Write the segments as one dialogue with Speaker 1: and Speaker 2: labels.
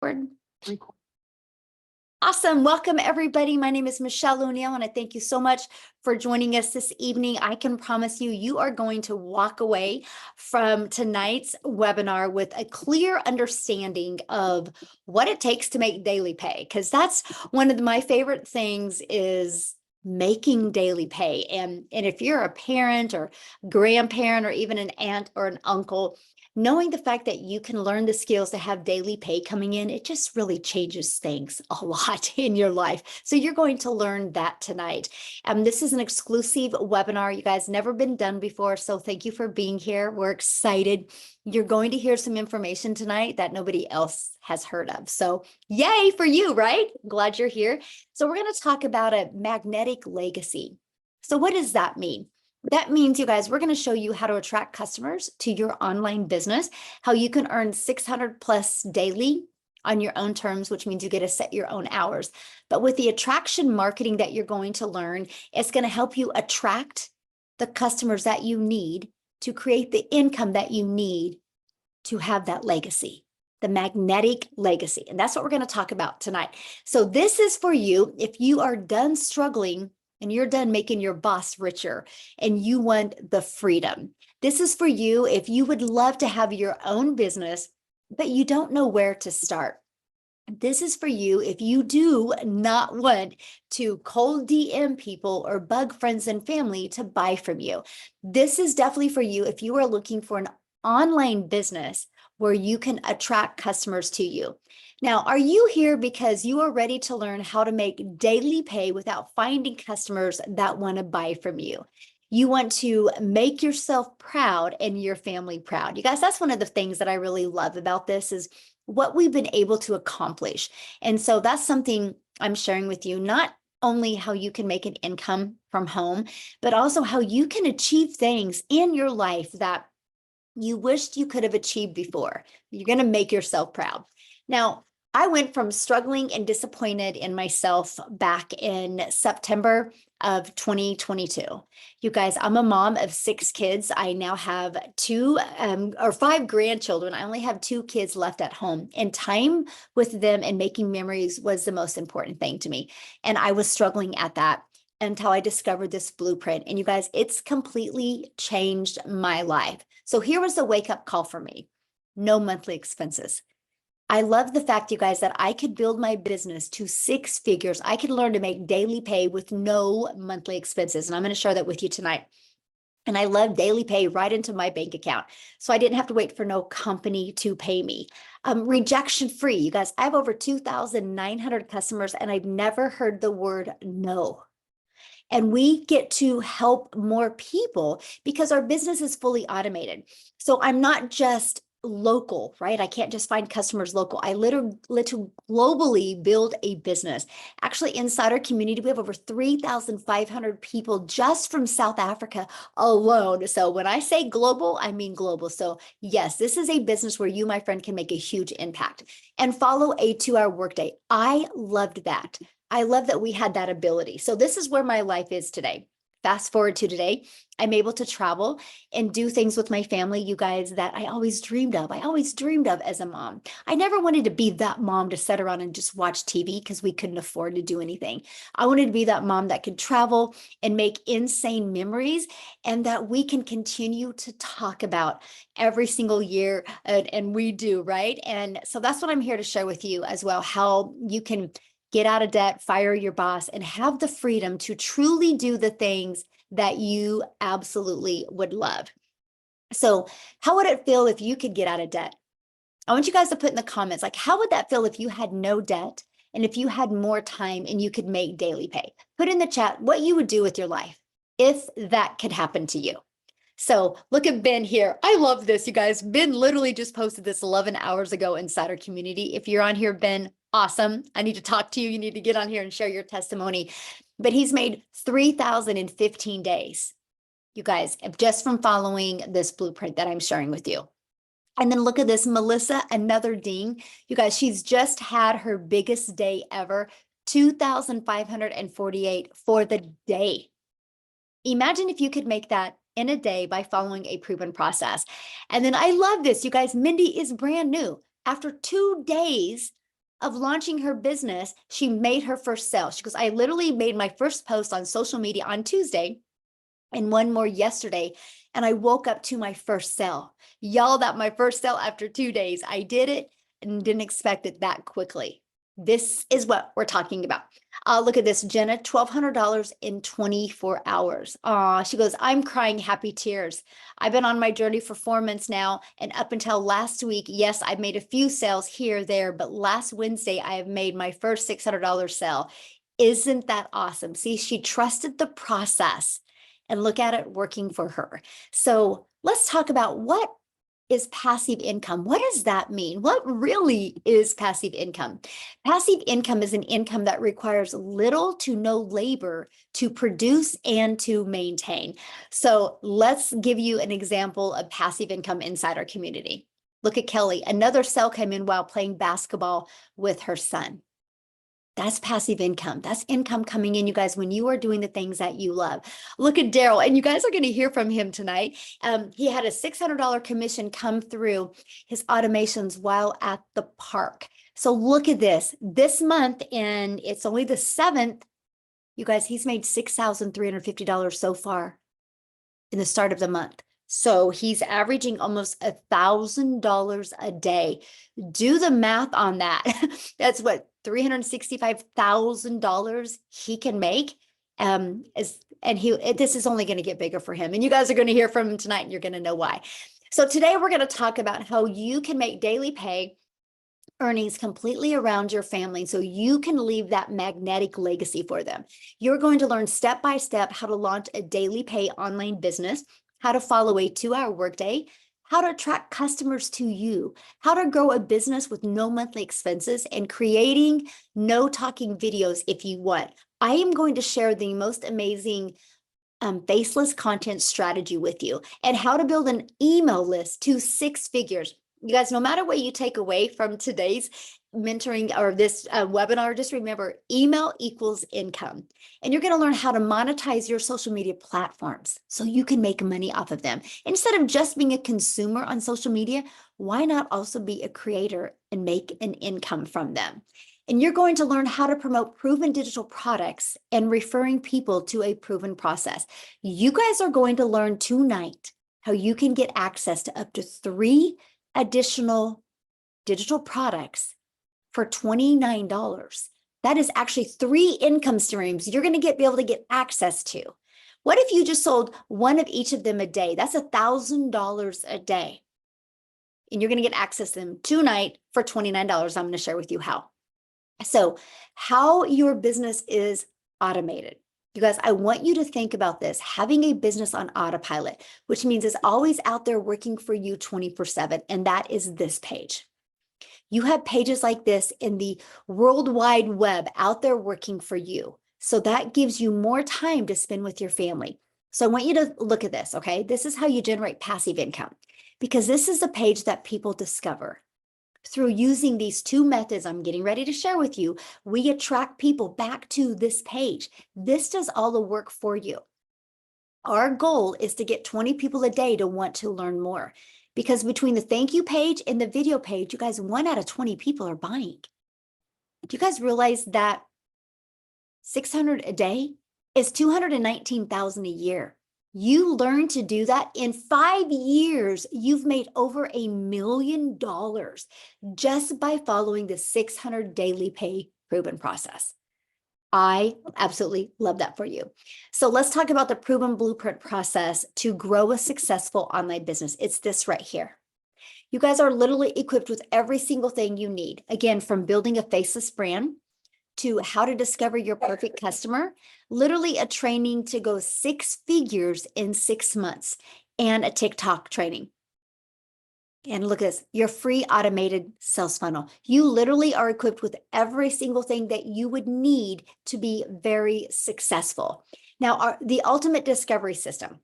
Speaker 1: Record. Awesome. Welcome, everybody. My name is Michelle O'Neill, and I thank you so much for joining us this evening. I can promise you, you are going to walk away from tonight's webinar with a clear understanding of what it takes to make daily pay, because that's one of my favorite things is making daily pay. And if you're a parent or grandparent or even an aunt or an uncle, knowing the fact that you can learn the skills to have daily pay coming in, it just really changes things a lot in your life. So you're going to learn that tonight. This is an exclusive webinar. You guys never been done before. So thank you for being here. We're excited. You're going to hear some information tonight that nobody else has heard of. So yay for you, right? Glad you're here. So we're going to talk about a magnetic legacy. So what does that mean? That means, you guys, we're going to show you how to attract customers to your online business, how you can earn 600 plus daily on your own terms, which means you get to set your own hours. But with the attraction marketing that you're going to learn, it's going to help you attract the customers that you need to create the income that you need to have that legacy, the magnetic legacy. And that's what we're going to talk about tonight. So this is for you if you are done struggling and you're done making your boss richer and you want the freedom. This is for you if you would love to have your own business, but you don't know where to start. This is for you if you do not want to cold DM people or bug friends and family to buy from you. This is definitely for you if you are looking for an online business where you can attract customers to you. Now, are you here because you are ready to learn how to make daily pay without finding customers that want to buy from you? You want to make yourself proud and your family proud. You guys, that's one of the things that I really love about this is what we've been able to accomplish. And so that's something I'm sharing with you, not only how you can make an income from home, but also how you can achieve things in your life that you wished you could have achieved before. You're going to make yourself proud. Now, I went from struggling and disappointed in myself back in September of 2022. You guys, I'm a mom of 6 kids. I now have 2 or 5 grandchildren. I only have 2 kids left at home, and time with them and making memories was the most important thing to me. And I was struggling at that until I discovered this blueprint. And you guys, it's completely changed my life. So here was the wake-up call for me. No monthly expenses. I love the fact, you guys, that I could build my business to 6 figures. I could learn to make daily pay with no monthly expenses. And I'm going to share that with you tonight. And I love daily pay right into my bank account. So I didn't have to wait for no company to pay me. Rejection free. You guys, I have over 2,900 customers and I've never heard the word no. And we get to help more people because our business is fully automated. So I'm not just local, right? I can't just find customers local. I literally globally build a business. Actually, inside our community, we have over 3,500 people just from South Africa alone. So when I say global, I mean global. So yes, this is a business where you, my friend, can make a huge impact and follow a 2-hour workday. I loved that. I love that we had that ability. So this is where my life is today. Fast forward to today, I'm able to travel and do things with my family, you guys, that I always dreamed of. I always dreamed of as a mom. I never wanted to be that mom to sit around and just watch TV because we couldn't afford to do anything. I wanted to be that mom that could travel and make insane memories and that we can continue to talk about every single year. And we do, right? And so that's what I'm here to share with you as well, how you can get out of debt, fire your boss, and have the freedom to truly do the things that you absolutely would love. So how would it feel if you could get out of debt? I want you guys to put in the comments, like, how would that feel if you had no debt and if you had more time and you could make daily pay? Put in the chat what you would do with your life if that could happen to you. So look at Ben here. I love this, you guys. Ben literally just posted this 11 hours ago inside our community. If you're on here, Ben, awesome. I need to talk to you. You need to get on here and share your testimony. But he's made 3,000 in 15 days, you guys, just from following this blueprint that I'm sharing with you. And then look at this, Melissa, another ding. You guys, she's just had her biggest day ever, 2,548 for the day. Imagine if you could make that in a day by following a proven process. And then I love this, you guys. Mindy is brand new. After 2 days of launching her business, she made her first sale. She goes, I literally made my first post on social media on Tuesday and one more yesterday. And I woke up to my first sale. Y'all, that my first sale after 2 days. I did it and didn't expect it that quickly. This is what we're talking about. Look at this, Jenna, $1,200 in 24 hours. She goes, I'm crying happy tears. I've been on my journey for 4 months now. And up until last week, yes, I've made a few sales here or there, but last Wednesday, I have made my first $600 sale. Isn't that awesome? See, she trusted the process and look at it working for her. So let's talk about what is passive income. What does that mean? What really is passive income? Passive income is an income that requires little to no labor to produce and to maintain. So let's give you an example of passive income inside our community. Look at Kelly. Another sale came in while playing basketball with her son. That's passive income. That's income coming in, you guys, when you are doing the things that you love. Look at Daryl, and you guys are going to hear from him tonight. He had a $600 commission come through his automations while at the park. So look at this. This month, and it's only the 7th, you guys, he's made $6,350 so far in the start of the month. So he's averaging almost $1,000 a day. Do the math on that. That's what $365,000 he can make. This is only going to get bigger for him. And you guys are going to hear from him tonight, and you're going to know why. So today we're going to talk about how you can make daily pay earnings completely around your family so you can leave that magnetic legacy for them. You're going to learn step by step how to launch a daily pay online business, how to follow a 2-hour workday, how to attract customers to you, how to grow a business with no monthly expenses, and creating no talking videos if you want. I am going to share the most amazing faceless content strategy with you and how to build an email list to 6 figures. You guys, no matter what you take away from today's mentoring or this webinar, just remember email equals income. And you're going to learn how to monetize your social media platforms so you can make money off of them. Instead of just being a consumer on social media, why not also be a creator and make an income from them? And you're going to learn how to promote proven digital products and referring people to a proven process. You guys are going to learn tonight how you can get access to up to 3 additional digital products for $29. That is actually 3 income streams you're going to be able to get access to. What if you just sold one of each of them a day? That's $1,000 a day. And you're going to get access to them tonight for $29. I'm going to share with you how. So how your business is automated. You guys, I want you to think about this, having a business on autopilot, which means it's always out there working for you 24/7. And that is this page. You have pages like this in the World Wide Web out there working for you. So that gives you more time to spend with your family. So I want you to look at this, okay? This is how you generate passive income, because this is the page that people discover. Through using these 2 methods I'm getting ready to share with you, we attract people back to this page. This does all the work for you. Our goal is to get 20 people a day to want to learn more, because between the thank you page and the video page, you guys, 1 out of 20 people are buying. Do you guys realize that 600 a day is 219,000 a year? You learn to do that in 5 years. You've made over $1 million just by following the 600 daily pay proven process. I absolutely love that for you. So let's talk about the proven blueprint process to grow a successful online business. It's this right here. You guys are literally equipped with every single thing you need. Again, from building a faceless brand to how to discover your perfect customer, literally a training to go 6 figures in 6 months, and a TikTok training. And look at this, your free automated sales funnel. You literally are equipped with every single thing that you would need to be very successful. Now, the ultimate discovery system.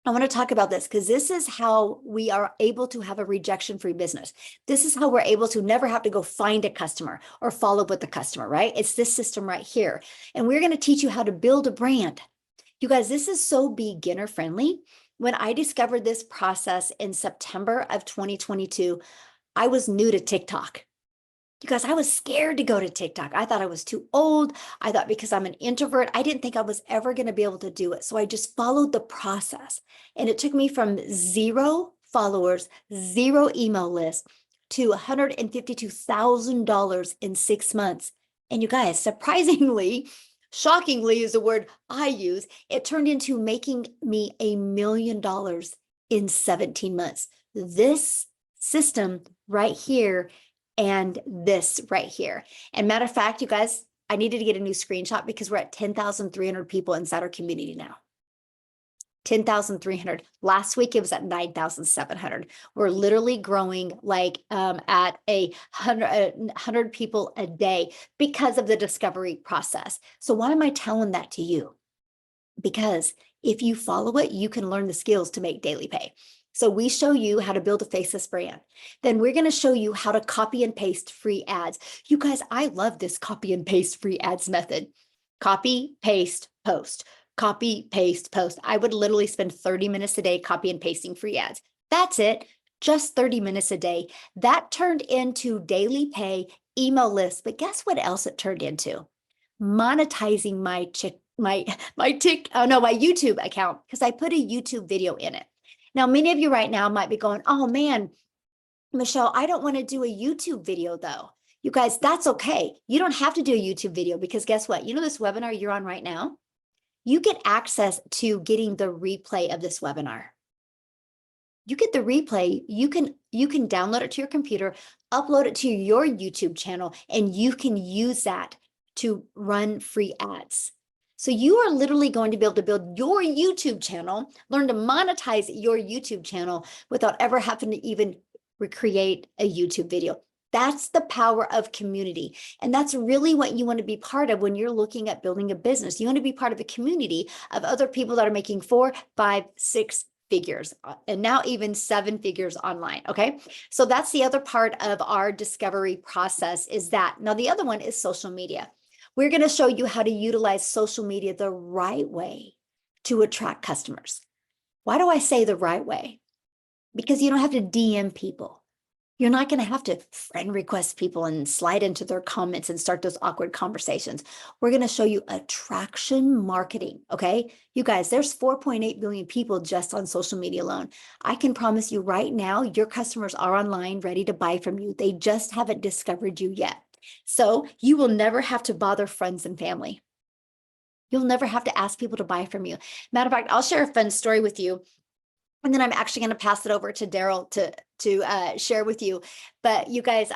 Speaker 1: I want to talk about this because this is how we are able to have a rejection-free business. This is how we're able to never have to go find a customer or follow up with the customer, right? It's this system right here. And we're going to teach you how to build a brand. You guys, this is so beginner friendly. When I discovered this process in September of 2022, I was new to TikTok. You guys, I was scared to go to TikTok. I thought I was too old. I thought because I'm an introvert, I didn't think I was ever going to be able to do it. So I just followed the process. And it took me from 0 followers, 0 email list to $152,000 in 6 months. And you guys, surprisingly, shockingly is the word I use, it turned into making me $1 million in 17 months. This system right here and this right here. And matter of fact, you guys, I needed to get a new screenshot because we're at 10,300 people inside our community now. 10,300. Last week, it was at 9,700. We're literally growing like at 100 people a day because of the discovery process. So why am I telling that to you? Because if you follow it, you can learn the skills to make daily pay. So we show you how to build a faceless brand. Then we're going to show you how to copy and paste free ads. You guys, I love this copy and paste free ads method. Copy, paste, post. Copy, paste, post. I would literally spend 30 minutes a day copy and pasting free ads. That's it. Just 30 minutes a day. That turned into daily pay email lists. But guess what else it turned into? Monetizing my YouTube account, because I put a YouTube video in it. Now, many of you right now might be going, oh man, Michelle, I don't want to do a YouTube video though. You guys, that's okay. You don't have to do a YouTube video because guess what? You know this webinar you're on right now? You get access to getting the replay of this webinar. You get the replay, you can download it to your computer, upload it to your YouTube channel, and you can use that to run free ads. So you are literally going to be able to build your YouTube channel, learn to monetize your YouTube channel without ever having to even recreate a YouTube video. That's the power of community. And that's really what you want to be part of when you're looking at building a business. You want to be part of a community of other people that are making 4, 5, 6 figures, and now even 7 figures online. Okay. So that's the other part of our discovery process is that. Now, the other one is social media. We're going to show you how to utilize social media the right way to attract customers. Why do I say the right way? Because you don't have to DM people. You're not going to have to friend request people and slide into their comments and start those awkward conversations. We're going to show you attraction marketing. Okay. You guys, there's 4.8 billion people just on social media alone. I can promise you right now, your customers are online ready to buy from you. They just haven't discovered you yet. So you will never have to bother friends and family. You'll never have to ask people to buy from you. Matter of fact, I'll share a fun story with you. And then I'm actually going to pass it over to Daryl to share with you. But you guys,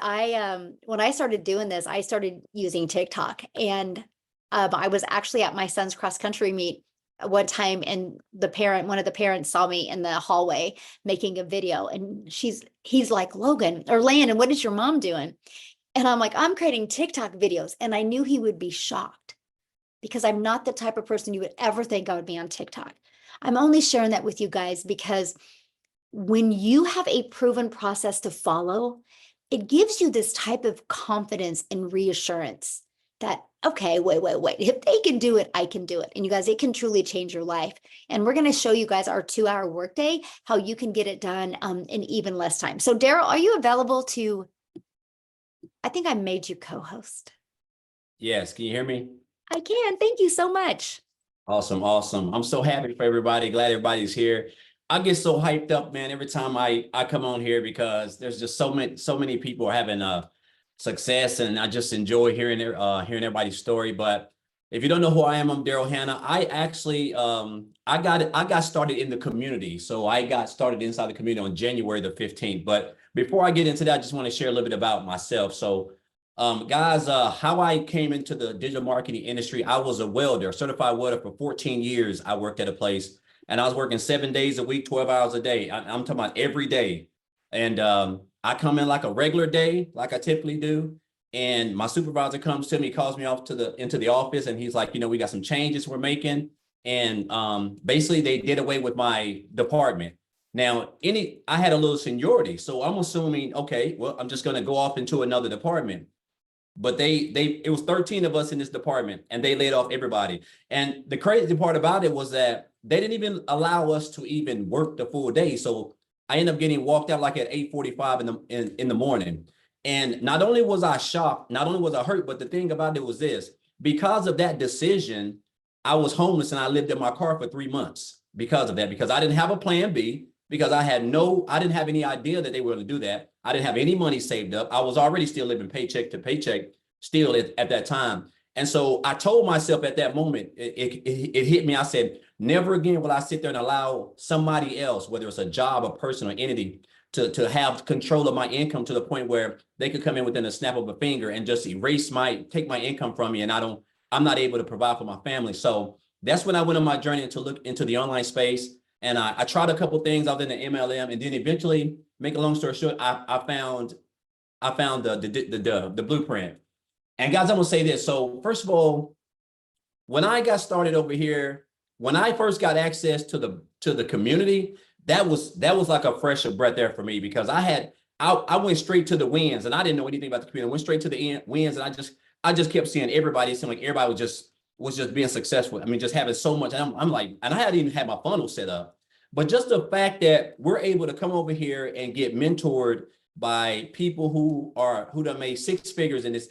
Speaker 1: when I started doing this, I started using TikTok, and I was actually at my son's cross country meet one time, and one of the parents saw me in the hallway making a video, and he's like, Logan or Landon, what is your mom doing? And I'm like, I'm creating TikTok videos. And I knew he would be shocked because I'm not the type of person you would ever think I would be on TikTok. I'm only sharing that with you guys because when you have a proven process to follow, it gives you this type of confidence and reassurance that, okay, wait. If they can do it, I can do it. And you guys, it can truly change your life. And we're going to show you guys our 2-hour workday, how you can get it done in even less time. So Daryl, are you available to, I think I made you co-host.
Speaker 2: Yes. Can you hear me?
Speaker 1: I can. Thank you so much.
Speaker 2: Awesome. I'm so happy for everybody. Glad everybody's here. I get so hyped up, man, every time I come on here because there's just so many people are having success, and I just enjoy hearing everybody's story. But if you don't know who I am, I'm Daryl Hanna. I actually I got started in the community. So I got started inside the community on January the 15th. But before I get into that, I just want to share a little bit about myself. So guys, how I came into the digital marketing industry, I was a welder, certified welder for 14 years. I worked at a place, and I was working 7 days a week, 12 hours a day. I'm talking about every day. And I come in like a regular day, like I typically do. And my supervisor comes to me, calls me off into the office, and he's like, we got some changes we're making. And basically they did away with my department. Now, I had a little seniority, so I'm assuming, okay, well, I'm just going to go off into another department. But it was 13 of us in this department, and they laid off everybody. And the crazy part about it was that they didn't even allow us to even work the full day. So I ended up getting walked out like at 8:45 in the morning. And not only was I shocked, not only was I hurt, but the thing about it was this, because of that decision, I was homeless and I lived in my car for 3 months because of that, because I didn't have a plan B, because I didn't have any idea that they were going to do that. I didn't have any money saved up. I was already still living paycheck to paycheck still at that time. And so I told myself at that moment, it hit me. I said, never again will I sit there and allow somebody else, whether it's a job, a person, or entity, to have control of my income to the point where they could come in within a snap of a finger and just take my income from me, and I'm not able to provide for my family. So that's when I went on my journey to look into the online space. And I tried a couple things other than the MLM, and then eventually, make a long story short, I found the blueprint. And guys, I'm gonna say this. So first of all, when I got started over here, when I first got access to the community, that was like a fresh breath there for me, because I went straight to the wins, and I didn't know anything about the community. I went straight to the wins, and I just kept seeing everybody. It seemed like everybody was just being successful. I mean, just having so much. And I'm like, and I hadn't even had my funnel set up. But just the fact that we're able to come over here and get mentored by people who done made six figures in this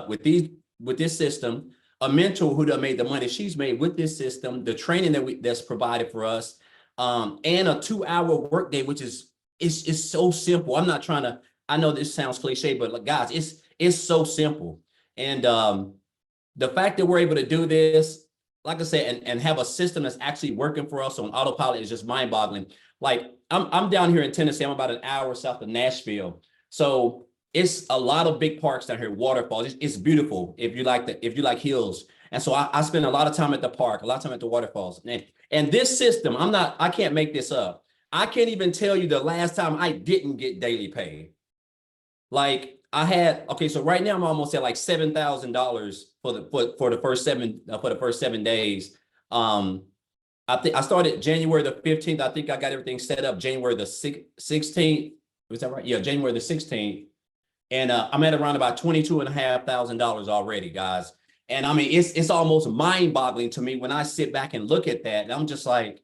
Speaker 2: with this system, a mentor who done made the money she's made with this system, the training that's provided for us, and a 2-hour workday, which is so simple. I'm not trying to. I know this sounds cliche, but like, guys, it's so simple. And the fact that we're able to do this, like I said, and have a system that's actually working for us on autopilot is just mind-boggling. Like I'm down here in Tennessee. I'm about an hour south of Nashville, so it's a lot of big parks down here, waterfalls. It's beautiful if you like hills. And so I spend a lot of time at the park, a lot of time at the waterfalls. And this system, I can't make this up. I can't even tell you the last time I didn't get daily pay. Like so right now I'm almost at like $7,000 for the first 7 days. I think I started January the 15th. I think I got everything set up January the 16th. Was that right? Yeah, January the 16th. And I'm at around about $22,500 already, guys. And I mean, it's almost mind-boggling to me when I sit back and look at that. And I'm just like,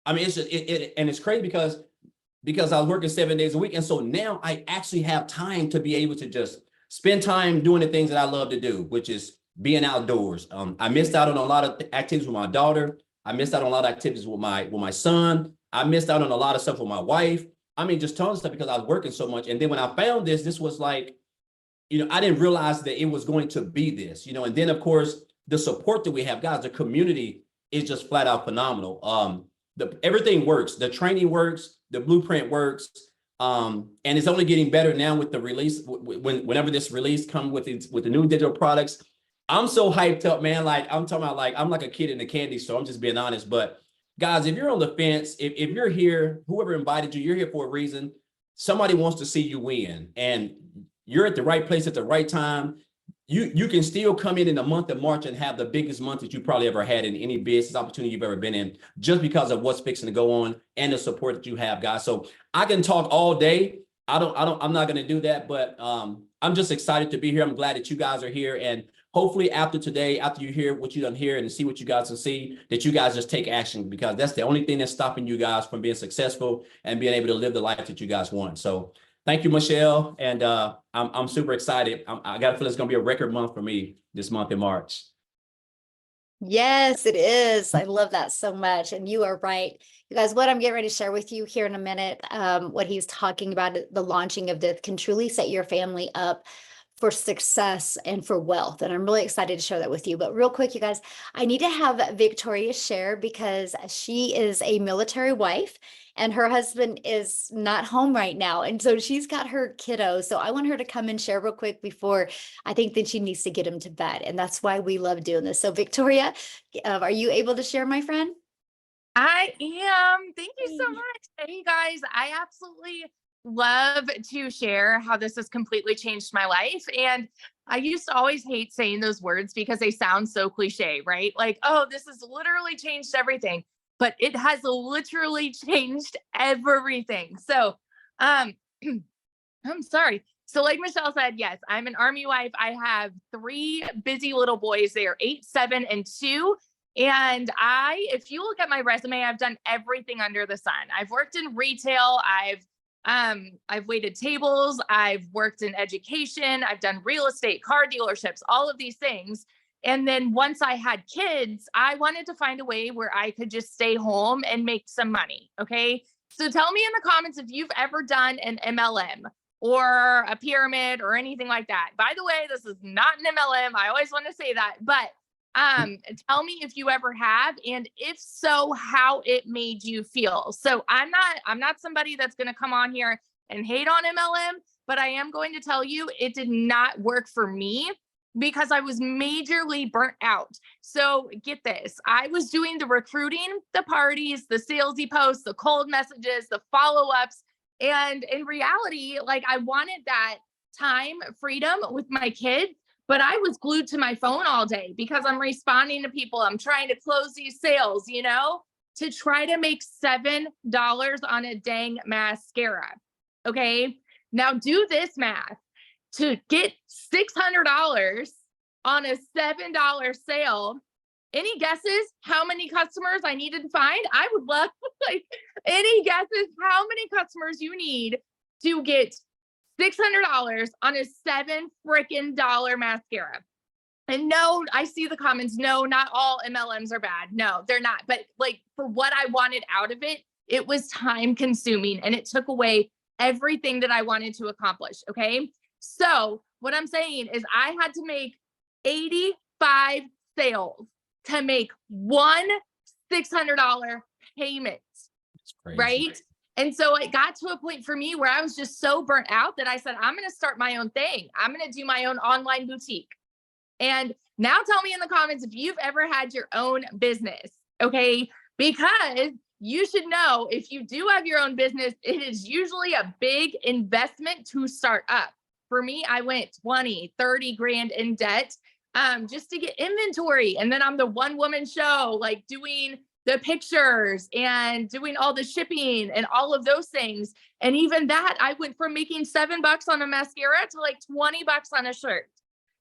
Speaker 2: I mean, it's just and it's crazy because I was working 7 days a week. And so now I actually have time to be able to just spend time doing the things that I love to do, which is being outdoors. I missed out on a lot of activities with my daughter. I missed out on a lot of activities with my son. I missed out on a lot of stuff with my wife. I mean, just tons of stuff because I was working so much. And then when I found this was like, I didn't realize that it was going to be this, and then of course, the support that we have, guys, the community is just flat out phenomenal. Everything works. The training works, the blueprint works. And it's only getting better now with the release. Whenever this release comes with the new digital products, I'm so hyped up, man. Like I'm talking about, like I'm like a kid in a candy store. I'm just being honest. But guys, if you're on the fence, if you're here, whoever invited you, you're here for a reason. Somebody wants to see you win, and you're at the right place at the right time. You can still come in the month of March and have the biggest month that you probably ever had in any business opportunity you've ever been in, just because of what's fixing to go on and the support that you have, guys. So I can talk all day. I'm not going to do that, but I'm just excited to be here. I'm glad that you guys are here. And hopefully after today, after you hear what you done here and see what you guys can see, that you guys just take action, because that's the only thing that's stopping you guys from being successful and being able to live the life that you guys want. So thank you, Michelle. And I'm super excited. I got to feel it's going to be a record month for me this month in March.
Speaker 1: Yes, it is. I love that so much. And you are right. You guys, what I'm getting ready to share with you here in a minute, what he's talking about, the launching of this can truly set your family up for success and for wealth. And I'm really excited to share that with you. But real quick, you guys, I need to have Victoria share, because she is a military wife and her husband is not home right now. And so she's got her kiddo. So I want her to come and share real quick before I think that she needs to get him to bed. And that's why we love doing this. So Victoria, are you able to share, my friend?
Speaker 3: I am. Thank you so much. Hey guys, I absolutely love to share how this has completely changed my life. And I used to always hate saying those words because they sound so cliche, right? Like, oh, this has literally changed everything, but it has literally changed everything. So, I'm sorry. So like Michelle said, yes, I'm an Army wife. I have 3 busy little boys. They are 8, 7, and 2. And if you look at my resume, I've done everything under the sun. I've worked in retail. I've I've waited tables, I've worked in education, I've done real estate, car dealerships, all of these things. And then once I had kids, I wanted to find a way where I could just stay home and make some money. Okay. So tell me in the comments if you've ever done an MLM or a pyramid or anything like that. By the way, this is not an MLM. I always want to say that, but tell me if you ever have, and if so, how it made you feel. So I'm not somebody that's going to come on here and hate on MLM, but I am going to tell you it did not work for me because I was majorly burnt out. So get this, I was doing the recruiting, the parties, the salesy posts, the cold messages, the follow-ups. And in reality, like I wanted that time freedom with my kids, but I was glued to my phone all day because I'm responding to people. I'm trying to close these sales, to try to make $7 on a dang mascara. Okay. Now do this math. To get $600 on a $7 sale, any guesses how many customers I needed to find? I would love like any guesses how many customers you need to get $600 on a $7 freaking mascara. And no, I see the comments. No, not all MLMs are bad. No, they're not. But like for what I wanted out of it, it was time consuming and it took away everything that I wanted to accomplish. Okay. So what I'm saying is I had to make 85 sales to make one $600 payment.
Speaker 2: It's crazy.
Speaker 3: Right. And so it got to a point for me where I was just so burnt out that I said, I'm going to start my own thing. I'm going to do my own online boutique. And now tell me in the comments if you've ever had your own business. Okay. Because you should know if you do have your own business, it is usually a big investment to start up. For me, I went 20, 30 grand in debt just to get inventory. And then I'm the one woman show, like doing the pictures and doing all the shipping and all of those things. And even that, I went from making $7 on a mascara to like $20 on a shirt.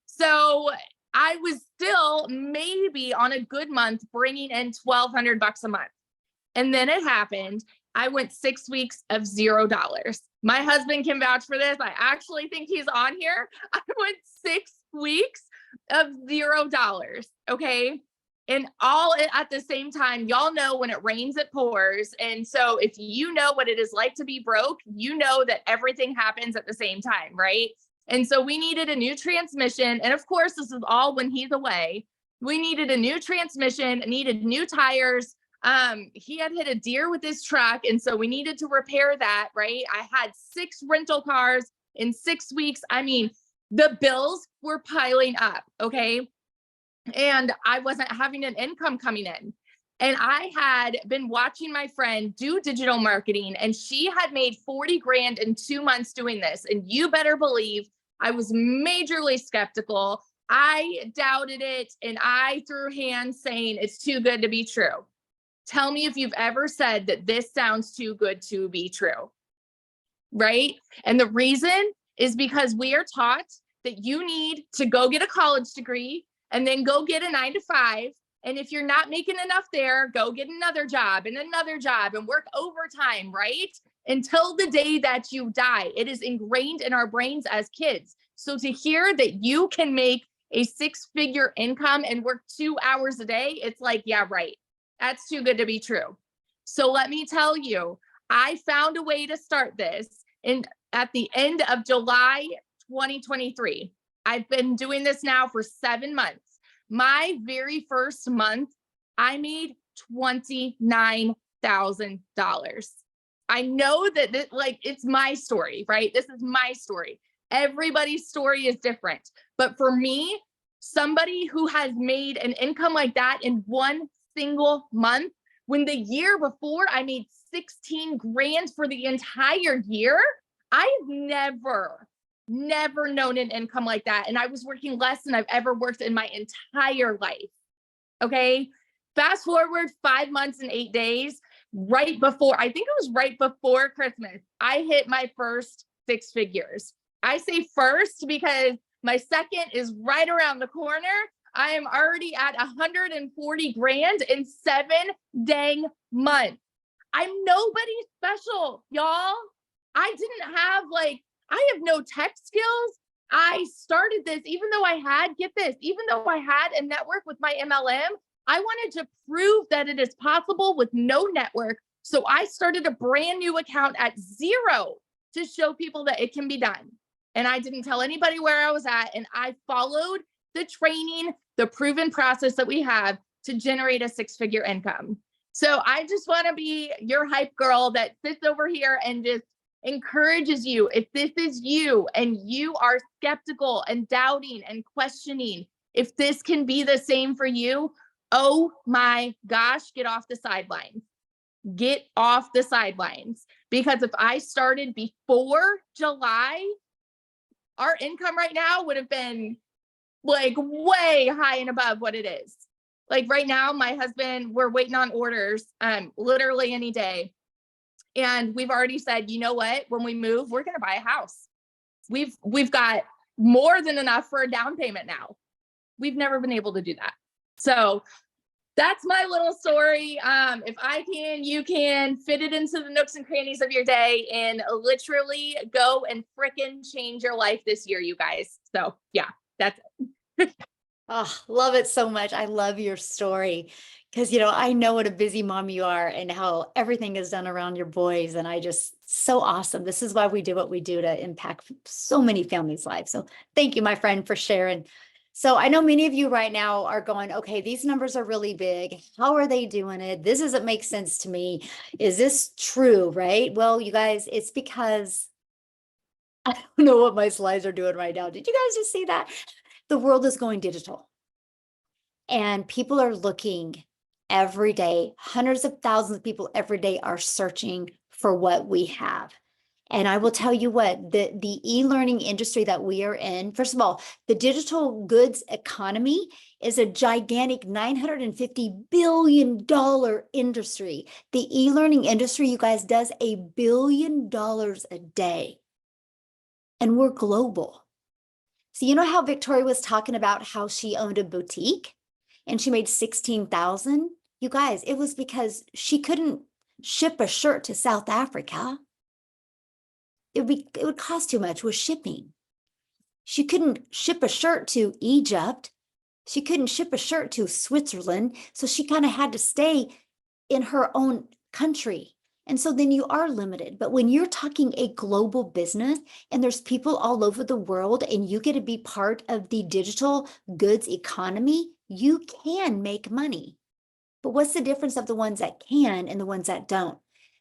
Speaker 3: So I was still maybe on a good month bringing in $1,200 a month. And then it happened. I went 6 weeks of $0. My husband can vouch for this. I actually think he's on here. I went 6 weeks of $0. Okay. And all at the same time, y'all know when it rains, it pours. And so if you know what it is like to be broke, you know that everything happens at the same time, right? And so we needed a new transmission. And of course, this is all when he's away. We needed a new transmission, needed new tires. He had hit a deer with his truck. And so we needed to repair that, right? I had 6 rental cars in 6 weeks. I mean, the bills were piling up. Okay. And I wasn't having an income coming in. And I had been watching my friend do digital marketing, and she had made 40 grand in 2 months doing this. And you better believe I was majorly skeptical. I doubted it and I threw hands saying it's too good to be true. Tell me if you've ever said that this sounds too good to be true, right? And the reason is because we are taught that you need to go get a college degree and then go get a 9-to-5. And if you're not making enough there, go get another job and work overtime, right? Until the day that you die. It is ingrained in our brains as kids. So to hear that you can make a 6-figure income and work 2 hours a day, it's like, yeah, right. That's too good to be true. So let me tell you, I found a way to start this at the end of July 2023. I've been doing this now for 7 months. My very first month, I made $29,000. I know that it's my story, right? This is my story. Everybody's story is different. But for me, somebody who has made an income like that in one single month, when the year before I made 16 grand for the entire year, I've never known an income like that. And I was working less than I've ever worked in my entire life. Okay. Fast forward 5 months and 8 days, right before Christmas, I hit my first 6 figures. I say first because my second is right around the corner. I am already at 140 grand in 7 dang months. I'm nobody special, y'all. I didn't have I have no tech skills. I started this, even though I had, get this, even though I had a network with my MLM, I wanted to prove that it is possible with no network. So I started a brand new account at zero to show people that it can be done. And I didn't tell anybody where I was at. And I followed the training, the proven process that we have to generate a 6-figure income. So I just want to be your hype girl that sits over here and just encourages you. If this is you and you are skeptical and doubting and questioning if this can be the same for you, oh my gosh, get off the sidelines. Get off the sidelines. Because if I started before July, our income right now would have been like way high and above what it is. Like right now, my husband, we're waiting on orders literally any day. And we've already said, you know what, when we move, we're going to buy a house. We've got more than enough for a down payment now. We've never been able to do that. So that's my little story. If I can, you can fit it into the nooks and crannies of your day and literally go and frickin' change your life this year, you guys. So yeah, that's it.
Speaker 1: Oh, love it so much. I love your story because, I know what a busy mom you are and how everything is done around your boys. And so awesome. This is why we do what we do, to impact so many families' lives. So thank you, my friend, for sharing. So I know many of you right now are going, okay, these numbers are really big. How are they doing it? This doesn't make sense to me. Is this true? Right? Well, you guys, it's because I don't know what my slides are doing right now. Did you guys just see that? The world is going digital. And people are looking every day. Hundreds of thousands of people every day are searching for what we have. And I will tell you what, the e-learning industry that we are in, first of all, the digital goods economy is a gigantic $950 billion industry. The e-learning industry, you guys, does $1 billion a day. And we're global. So you know how Victoria was talking about how she owned a boutique and she made $16,000? You guys, it was because she couldn't ship a shirt to South Africa. It would cost too much with shipping. She couldn't ship a shirt to Egypt. She couldn't ship a shirt to Switzerland. So she kind of had to stay in her own country. And so then you are limited. But when you're talking a global business and there's people all over the world and you get to be part of the digital goods economy, you can make money. But what's the difference of the ones that can and the ones that don't?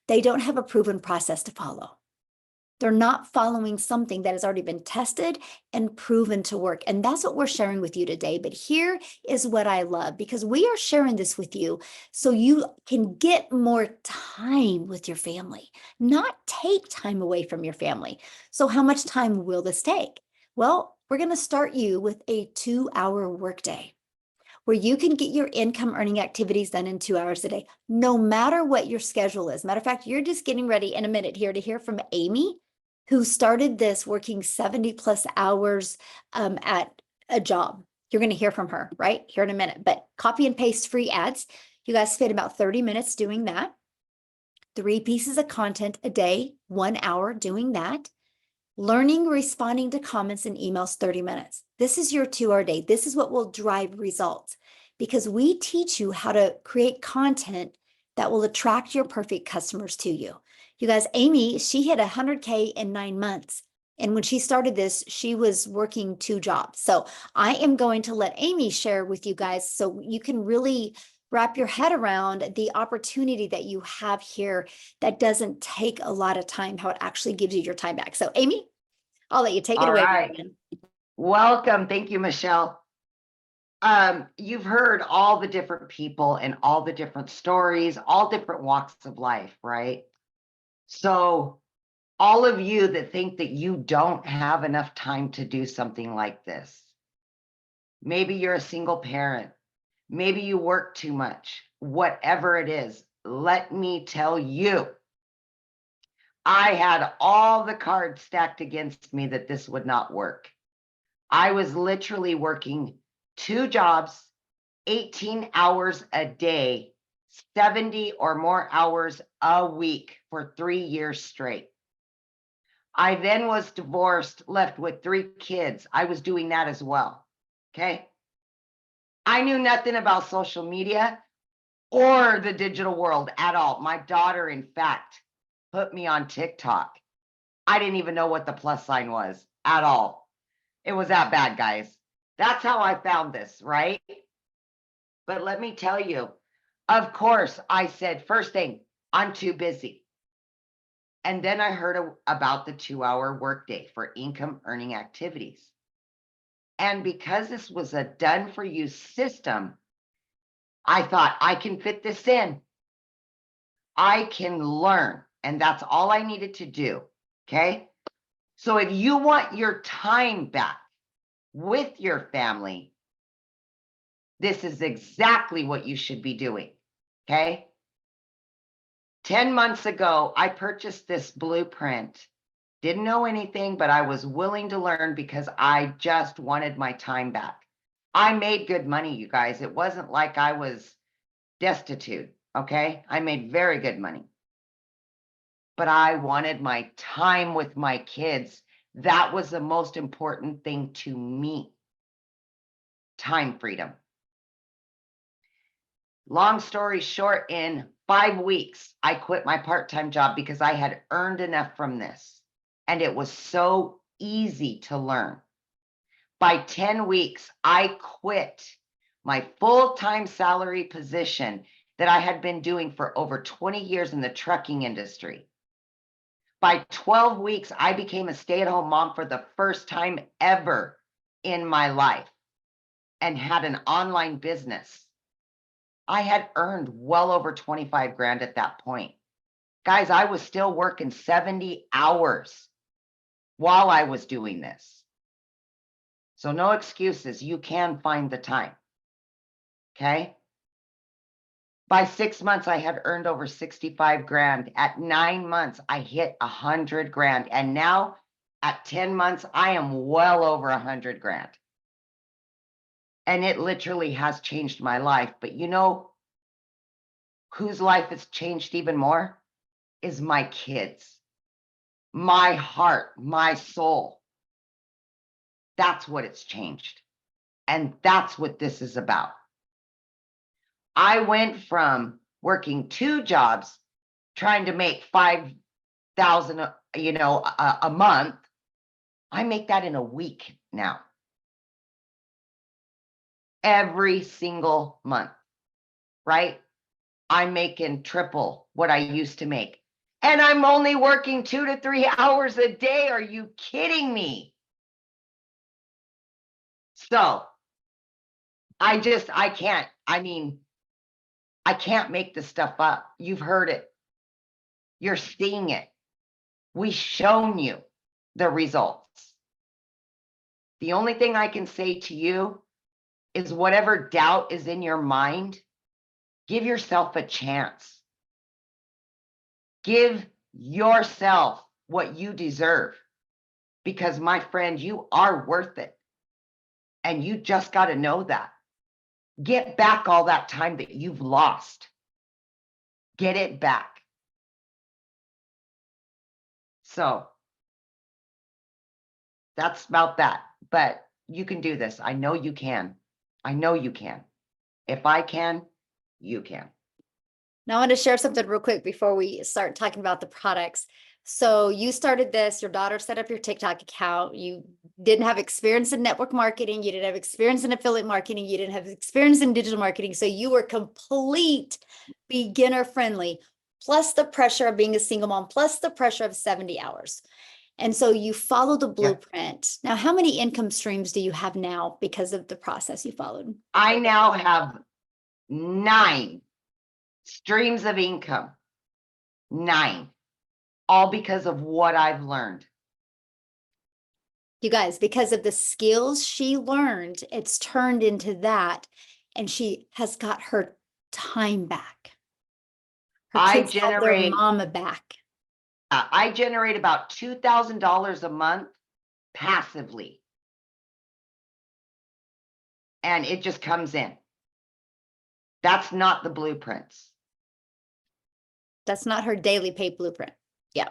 Speaker 1: They don't have a proven process to follow. They're not following something that has already been tested and proven to work. And that's what we're sharing with you today. But here is what I love, because we are sharing this with you so you can get more time with your family, not take time away from your family. So how much time will this take? Well, we're going to start you with a 2-hour workday where you can get your income earning activities done in 2 hours a day, no matter what your schedule is. Matter of fact, you're just getting ready in a minute here to hear from Amy, who started this working 70 plus hours at a job. You're going to hear from her right here in a minute, but copy and paste free ads. You guys spend about 30 minutes doing that. 3 pieces of content a day, 1 hour doing that. Learning, responding to comments and emails, 30 minutes. This is your 2-hour day. This is what will drive results, because we teach you how to create content that will attract your perfect customers to you. You guys, Amy, she hit 100K in 9 months. And when she started this, she was working 2 jobs. So I am going to let Amy share with you guys so you can really wrap your head around the opportunity that you have here that doesn't take a lot of time, how it actually gives you your time back. So Amy, I'll let you take it
Speaker 4: All
Speaker 1: away.
Speaker 4: right. Welcome. Thank you, Michelle. You've heard all the different people and all the different stories, all different walks of life, right? So all of you that think that you don't have enough time to do something like this, maybe you're a single parent, maybe you work too much, whatever it is, let me tell you, I had all the cards stacked against me that this would not work. I was literally working 2 jobs, 18 hours a day, 70 or more hours a week for 3 years straight. I then was divorced, left with 3 kids. I was doing that as well. Okay. I knew nothing about social media or the digital world at all. My daughter, in fact, put me on TikTok. I didn't even know what the plus sign was at all. It was that bad, guys. That's how I found this, right? But let me tell you, of course, I said, first thing, I'm too busy. And then I heard about the 2-hour workday for income earning activities. And because this was a done for you system, I thought I can fit this in. I can learn. And that's all I needed to do. Okay. So if you want your time back with your family, this is exactly what you should be doing. Okay. 10 months ago, I purchased this blueprint. Didn't know anything, but I was willing to learn because I just wanted my time back. I made good money, you guys. It wasn't like I was destitute. Okay. I made very good money. But I wanted my time with my kids. That was the most important thing to me. Time freedom. Long story short, in 5 weeks, I quit my part-time job because I had earned enough from this. And it was so easy to learn. By 10 weeks, I quit my full-time salary position that I had been doing for over 20 years in the trucking industry. By 12 weeks, I became a stay-at-home mom for the first time ever in my life and had an online business. I had earned well over 25 grand at that point. Guys, I was still working 70 hours while I was doing this. So no excuses. You can find the time. Okay. By 6 months, I had earned over 65 grand. At 9 months, I hit 100 grand. And now at 10 months, I am well over 100 grand. And it literally has changed my life. But you know whose life has changed even more? Is my kids, my heart, my soul. That's what it's changed. And that's what this is about. I went from working 2 jobs, trying to make 5,000, a month. I make that in a week now. Every single month, right? I'm making triple what I used to make. And I'm only working 2 to 3 hours a day. Are you kidding me? So I can't. I can't make this stuff up. You've heard it. You're seeing it. We've shown you the results. The only thing I can say to you is whatever doubt is in your mind, give yourself a chance. Give yourself what you deserve. Because my friend, you are worth it. And you just got to know that. Get back all that time that you've lost. Get it back. So that's about that. But you can do this. I know you can. I know you can. If I can, you can.
Speaker 1: Now I want to share something real quick before we start talking about the products. So you started this, your daughter set up your TikTok account. You didn't have experience in network marketing. You didn't have experience in affiliate marketing. You didn't have experience in digital marketing. So you were complete beginner friendly, plus the pressure of being a single mom, plus the pressure of 70 hours. And so you follow the blueprint. Now, how many income streams do you have now because of the process you followed?
Speaker 4: I now have 9 streams of income. 9. All because of what I've learned.
Speaker 1: You guys, because of the skills she learned, it's turned into that. And she has got her time back. Her kids have their mama back.
Speaker 4: I generate about $2,000 a month passively. And it just comes in. That's not the blueprints.
Speaker 1: That's not her daily pay blueprint. Yeah.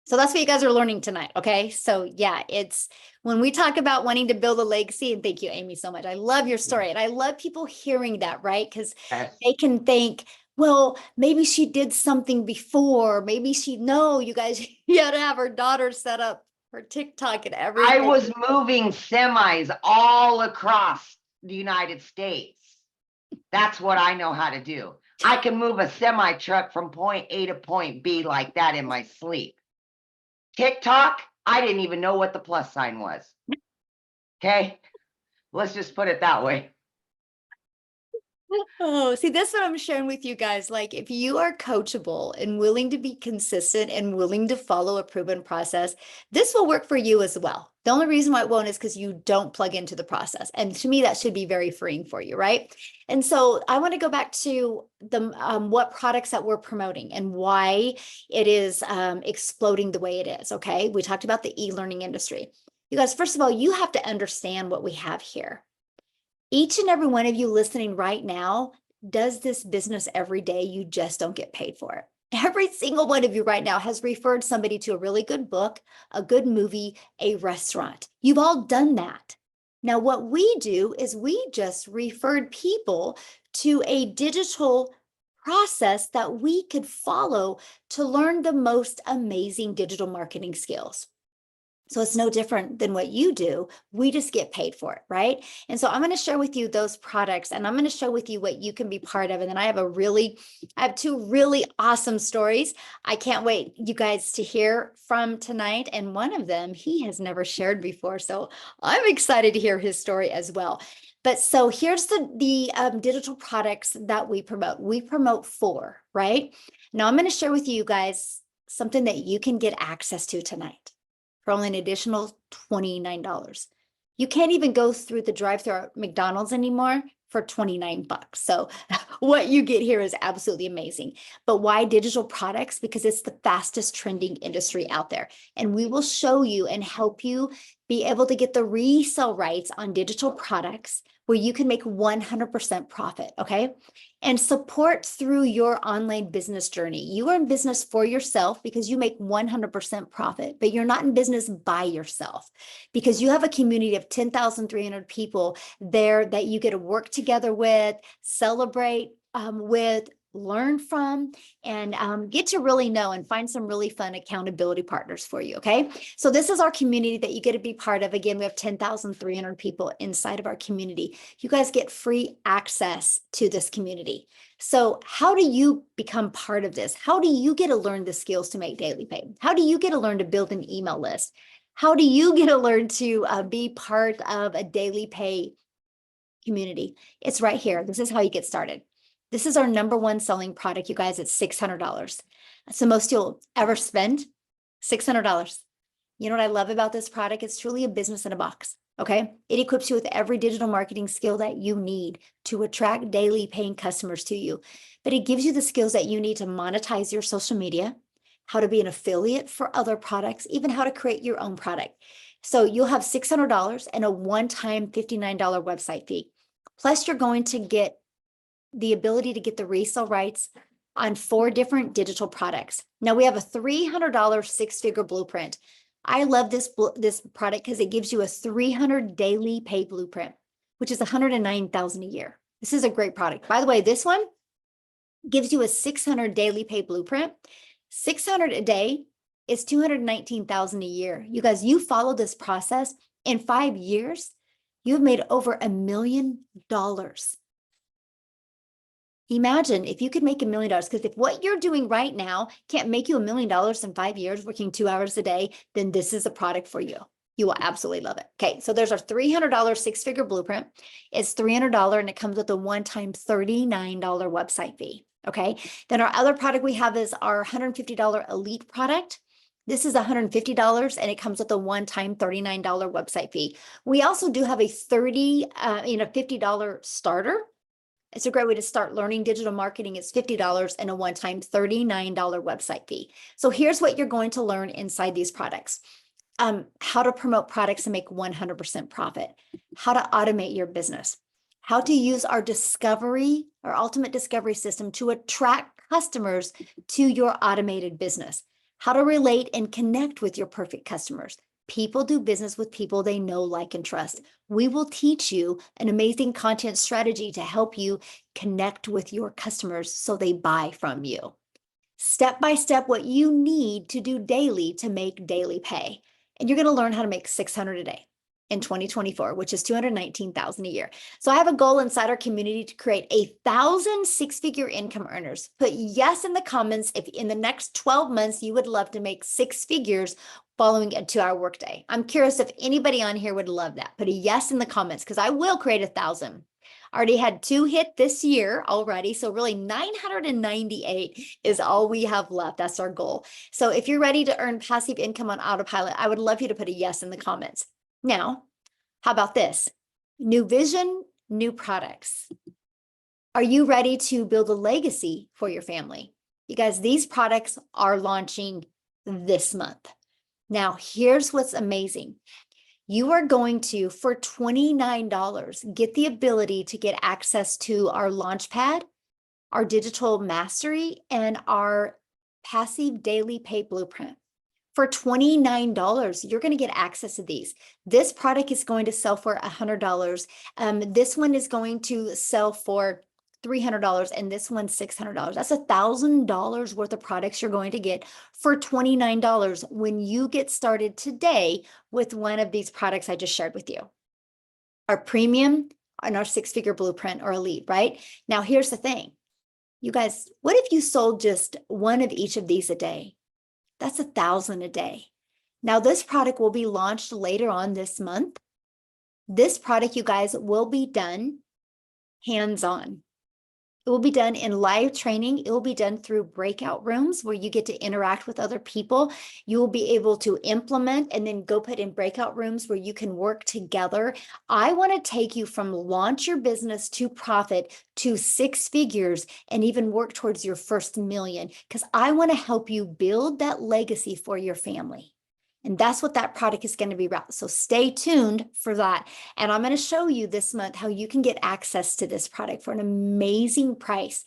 Speaker 1: So that's what you guys are learning tonight. Okay. So yeah, it's when we talk about wanting to build a legacy, and thank you, Amy, so much. I love your story and I love people hearing that, right? Because
Speaker 4: Yes.
Speaker 1: they can think, well, maybe she did something before. Maybe no, you guys, you had to have her daughter set up her TikTok and
Speaker 4: I
Speaker 1: everything.
Speaker 4: was moving semis all across the United States. That's what I know how to do. I can move a semi truck from point A to point B like that in my sleep. TikTok, I didn't even know what the plus sign was. Okay, let's just put it that way.
Speaker 1: Oh, see, that's what I'm sharing with you guys. Like, if you are coachable and willing to be consistent and willing to follow a proven process, this will work for you as well. The only reason why it won't is because you don't plug into the process. And to me, that should be very freeing for you, right? And so I want to go back to the what products that we're promoting and why it is exploding the way it is. Okay, we talked about the e-learning industry. You guys, first of all, you have to understand what we have here. Each and every one of you listening right now does this business every day. You just don't get paid for it. Every single one of you right now has referred somebody to a really good book, a good movie, a restaurant. You've all done that. Now, what we do is we just referred people to a digital process that we could follow to learn the most amazing digital marketing skills. So it's no different than what you do. We just get paid for it, right? And so I'm going to share with you those products and I'm going to share with you what you can be part of. And then I have two really awesome stories. I can't wait you guys to hear from tonight. And one of them, he has never shared before. So I'm excited to hear his story as well. But so here's the digital products that we promote. We promote 4, right? Now I'm going to share with you guys something that you can get access to tonight for only an additional $29. You can't even go through the drive-thru at McDonald's anymore for $29. So what you get here is absolutely amazing. But why digital products? Because it's the fastest trending industry out there. And we will show you and help you be able to get the resale rights on digital products where you can make 100% profit, okay? And support through your online business journey. You are in business for yourself because you make 100% profit, but you're not in business by yourself because you have a community of 10,300 people there that you get to work together with, celebrate with, learn from, and get to really know and find some really fun accountability partners for you, okay? So this is our community that you get to be part of. Again, we have 10,300 people inside of our community. You guys get free access to this community. So how do you become part of this? How do you get to learn the skills to make daily pay? How do you get to learn to build an email list? How do you get to learn to be part of a daily pay community? It's right here. This is how you get started. This is our #1 selling product, you guys. It's $600. That's the most you'll ever spend, $600. You know what I love about this product? It's truly a business in a box, okay? It equips you with every digital marketing skill that you need to attract daily paying customers to you. But it gives you the skills that you need to monetize your social media, how to be an affiliate for other products, even how to create your own product. So you'll have $600 and a one-time $59 website fee. Plus, you're going to get the ability to get the resale rights on 4 different digital products. Now we have a $300 6-figure blueprint. I love this product because it gives you a 300 daily pay blueprint, which is $109,000 a year. This is a great product. By the way, this one gives you a 600 daily pay blueprint. 600 a day is $219,000 a year. You guys, you follow this process in 5 years, you've made over $1 million. Imagine if you could make $1 million, because if what you're doing right now can't make you $1 million in 5 years, working 2 hours a day, then this is a product for you. You will absolutely love it. Okay, so there's our $300 6-figure blueprint. It's $300 and it comes with a one-time $39 website fee. Okay, then our other product we have is our $150 elite product. This is $150 and it comes with a one-time $39 website fee. We also do have a $50 starter. It's a great way to start learning digital marketing. It's $50 and a one-time $39 website fee. So here's what you're going to learn inside these products. How to promote products and make 100% profit, how to automate your business, how to use our ultimate discovery system to attract customers to your automated business, how to relate and connect with your perfect customers. People do business with people they know, like, and trust. We will teach you an amazing content strategy to help you connect with your customers so they buy from you. Step by step, what you need to do daily to make daily pay. And you're going to learn how to make $600 a day in 2024, which is $219,000 a year. So I have a goal inside our community to create 1,000 six-figure income earners. Put yes in the comments if in the next 12 months you would love to make 6 figures following a 2-hour workday. I'm curious if anybody on here would love that. Put a yes in the comments because I will create 1,000. Already had 2 hit this year already. So really 998 is all we have left. That's our goal. So if you're ready to earn passive income on autopilot, I would love you to put a yes in the comments. Now, how about this? New vision, new products. Are you ready to build a legacy for your family? You guys, these products are launching this month. Now, here's what's amazing. You are going to, for $29, get the ability to get access to our Launchpad, our digital mastery, and our passive daily pay blueprint. For $29, you're going to get access to these. This product is going to sell for $100. This one is going to sell for $300, and this one's $600. That's $1,000 worth of products you're going to get for $29 when you get started today with one of these products I just shared with you. Our premium and our 6-figure blueprint or elite, right? Now, here's the thing. You guys, what if you sold just one of each of these a day? That's $1,000 a day. Now, this product will be launched later on this month. This product, you guys, will be done hands-on. It will be done in live training. It will be done through breakout rooms where you get to interact with other people. You will be able to implement and then go put in breakout rooms where you can work together. I want to take you from launch your business to profit to 6 figures and even work towards your first million, because I want to help you build that legacy for your family. And that's what that product is going to be about. So stay tuned for that. And I'm going to show you this month how you can get access to this product for an amazing price.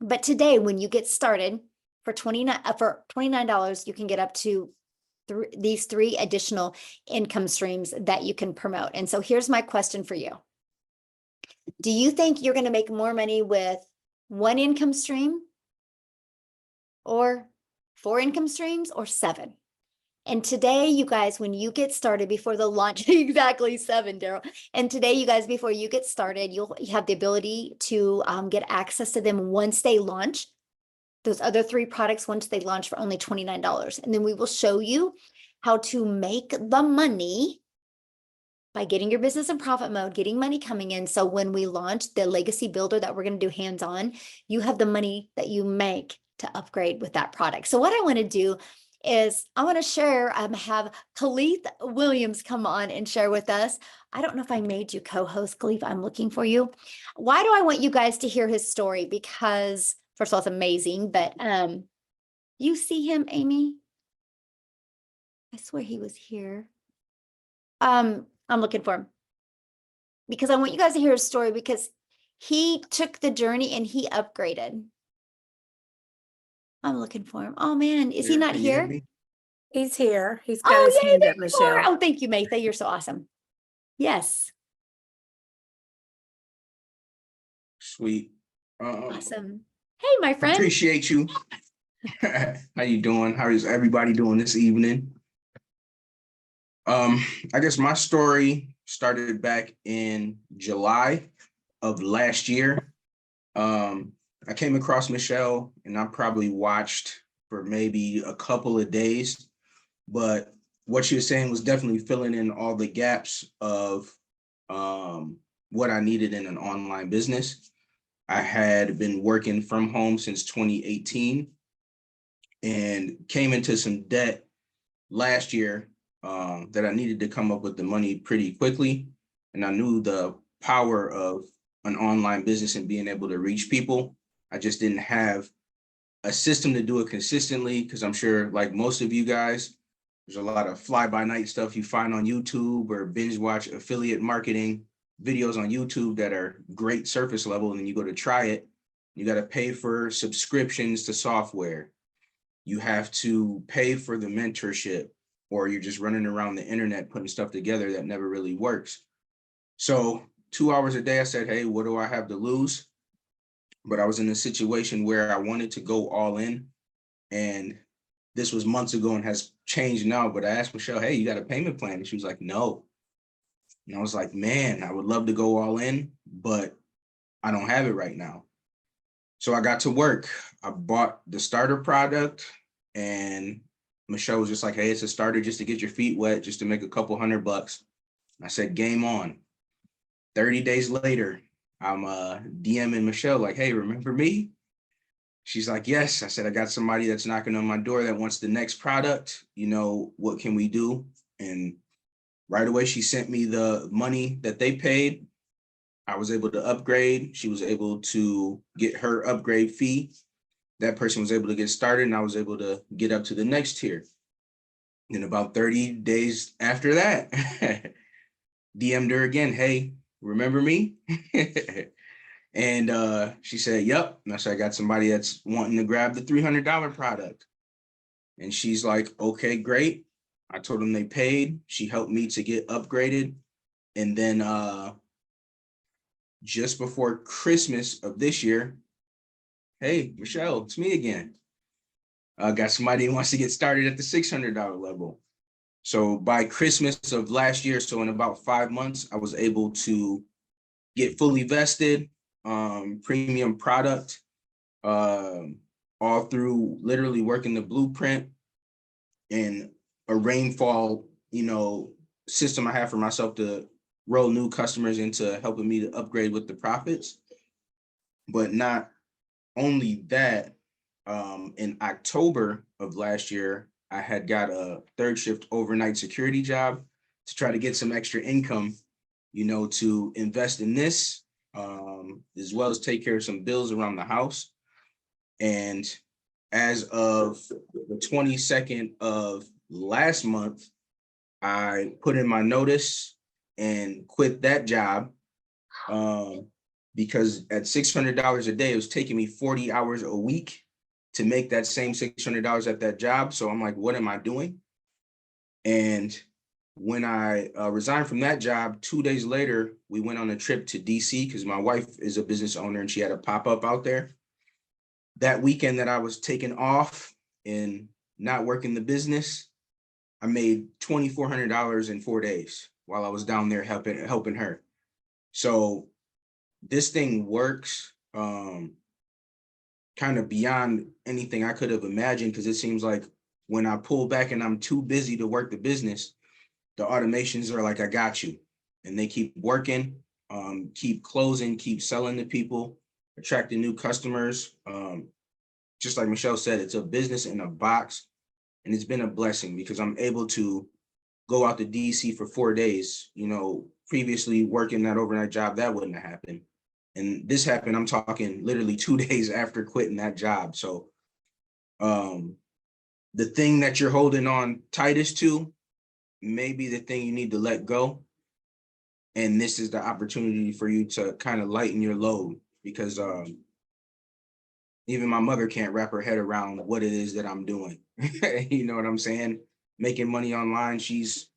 Speaker 1: But today, when you get started for $29, you can get up to these 3 additional income streams that you can promote. And so here's my question for you. Do you think you're going to make more money with 1 income stream or 4 income streams or 7? And today, you guys, when you get started before the launch, exactly 7, Daryl. And today, you guys, before you get started, you have the ability to get access to them once they launch. Those other 3 products, once they launch for only $29. And then we will show you how to make the money by getting your business in profit mode, getting money coming in. So when we launch the legacy builder that we're going to do hands-on, you have the money that you make to upgrade with that product. So what I want to do is I want to share, have Khalif Williams come on and share with us. I don't know if I made you co-host, Khalif. I'm looking for you. Why do I want you guys to hear his story? Because first of all, it's amazing, but you see him, Amy? I swear he was here. I'm looking for him because I want you guys to hear his story because he took the journey and he upgraded. I'm looking for him. Oh man, is he not here?
Speaker 5: He's here. He's got his
Speaker 1: yay,
Speaker 5: hand
Speaker 1: there
Speaker 5: up,
Speaker 1: you are.
Speaker 5: Michelle.
Speaker 1: Oh, thank you, Maytha. You're so awesome. Yes.
Speaker 6: Sweet.
Speaker 1: Awesome. Hey, my friend.
Speaker 6: Appreciate you. How you doing? How is everybody doing this evening? I guess my story started back in July of last year. I came across Michelle and I probably watched for maybe a couple of days, but what she was saying was definitely filling in all the gaps of what I needed in an online business. I had been working from home since 2018 and came into some debt last year that I needed to come up with the money pretty quickly. And I knew the power of an online business and being able to reach people. I just didn't have a system to do it consistently because I'm sure, like most of you guys, there's a lot of fly-by-night stuff you find on YouTube or binge watch affiliate marketing videos on YouTube that are great surface level, and then you go to try it, you got to pay for subscriptions to software. you have to pay for the mentorship, or you're just running around the internet putting stuff together that never really works. So 2 hours a day, I said, hey, what do I have to lose? But I was in a situation where I wanted to go all in. And this was months ago and has changed now. But I asked Michelle, hey, you got a payment plan? And she was like, no. And I was like, man, I would love to go all in, but I don't have it right now. So I got to work. I bought the starter product, and Michelle was just like, hey, it's a starter just to get your feet wet, just to make a couple $100. I said, game on. 30 days later, I'm DMing Michelle like, hey, remember me? She's like, yes. I said, I got somebody that's knocking on my door that wants the next product. You know, what can we do? And right away, she sent me the money that they paid. I was able to upgrade. She was able to get her upgrade fee. That person was able to get started, and I was able to get up to the next tier. And about 30 days after that, DM'd her again, hey, remember me? And she said, yep. And I said, I got somebody that's wanting to grab the $300 product. And she's like, okay, great. I told them they paid. She helped me to get upgraded. And then just before Christmas of this year, hey, Michelle, it's me again. I got somebody who wants to get started at the $600 level. So by Christmas of last year, so in about 5 months, I was able to get fully vested, premium product, all through literally working the blueprint and a rainfall, system I have for myself to roll new customers into helping me to upgrade with the profits. But not only that, in October of last year, I had got a third shift overnight security job to try to get some extra income, to invest in this, as well as take care of some bills around the house. And as of the 22nd of last month, I put in my notice and quit that job, because at $600 a day, it was taking me 40 hours a week to make that same $600 at that job. So I'm like, what am I doing? And when I resigned from that job, 2 days later, we went on a trip to DC because my wife is a business owner and she had a pop-up out there. That weekend that I was taking off and not working the business, I made $2,400 in 4 days while I was down there helping her. So this thing works kind of beyond anything I could have imagined, because it seems like when I pull back and I'm too busy to work the business, the automations are like, I got you. And they keep working, keep closing, keep selling to people, attracting new customers. Just like Michelle said, it's a business in a box. And it's been a blessing because I'm able to go out to DC for 4 days. Previously working that overnight job, that wouldn't have happened. And this happened, I'm talking literally 2 days after quitting that job. So the thing that you're holding on tightest to may be the thing you need to let go. And this is the opportunity for you to kind of lighten your load, because even my mother can't wrap her head around what it is that I'm doing. You know what I'm saying? Making money online, she's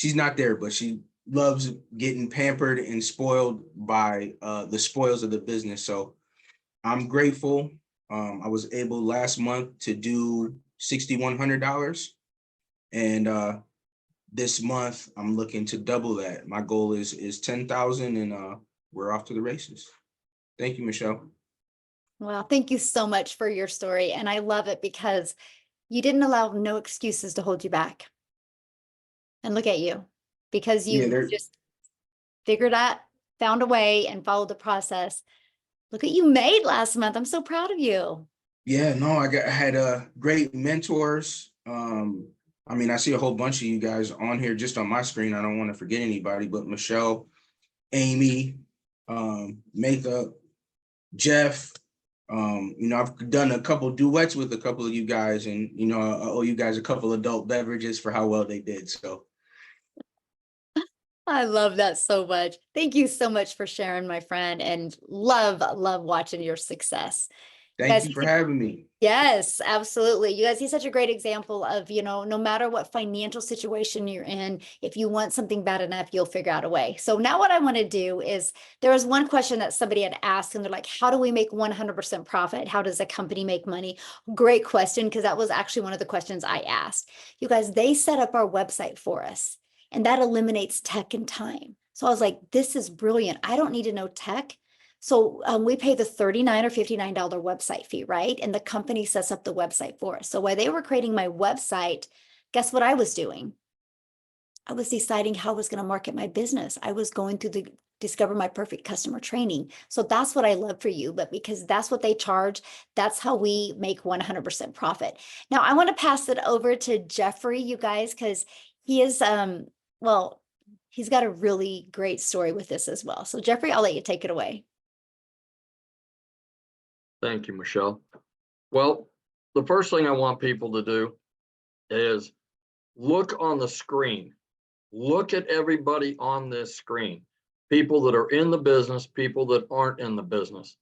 Speaker 6: not there, but she loves getting pampered and spoiled by the spoils of the business. So I'm grateful. I was able last month to do $6,100. And this month I'm looking to double that. My goal is 10,000, and we're off to the races. Thank you, Michelle.
Speaker 1: Well, thank you so much for your story. And I love it because you didn't allow no excuses to hold you back. And look at you, because you just figured out, found a way and followed the process. Look what you made last month. I'm so proud of you.
Speaker 6: Yeah, no, I had great mentors. I see a whole bunch of you guys on here just on my screen. I don't want to forget anybody, but Michelle, Amy, Makeup, Jeff. I've done a couple duets with a couple of you guys, and I owe you guys a couple adult beverages for how well they did. So
Speaker 1: I love that so much. Thank you so much for sharing, my friend, and love watching your success.
Speaker 6: Thank
Speaker 1: Guys,
Speaker 6: you for having me.
Speaker 1: Yes, absolutely. You guys, he's such a great example of, no matter what financial situation you're in, if you want something bad enough, you'll figure out a way. So now what I want to do is there was one question that somebody had asked and they're like, how do we make 100% profit? How does a company make money? Great question, because that was actually one of the questions I asked. You guys, they set up our website for us and that eliminates tech and time. So I was like, this is brilliant. I don't need to know tech. So we pay the $39 or $59 website fee, right? And the company sets up the website for us. So while they were creating my website, guess what I was doing? I was deciding how I was going to market my business. I was going through the Discover My Perfect Customer training. So that's what I love for you, but because that's what they charge, that's how we make 100% profit. Now I want to pass it over to Jeffrey, you guys, because he is, well, he's got a really great story with this as well. So Jeffrey, I'll let you take it away.
Speaker 7: Thank you, Michelle. Well, the first thing I want people to do is look on the screen. Look at everybody on this screen. People that are in the business, people that aren't in the business.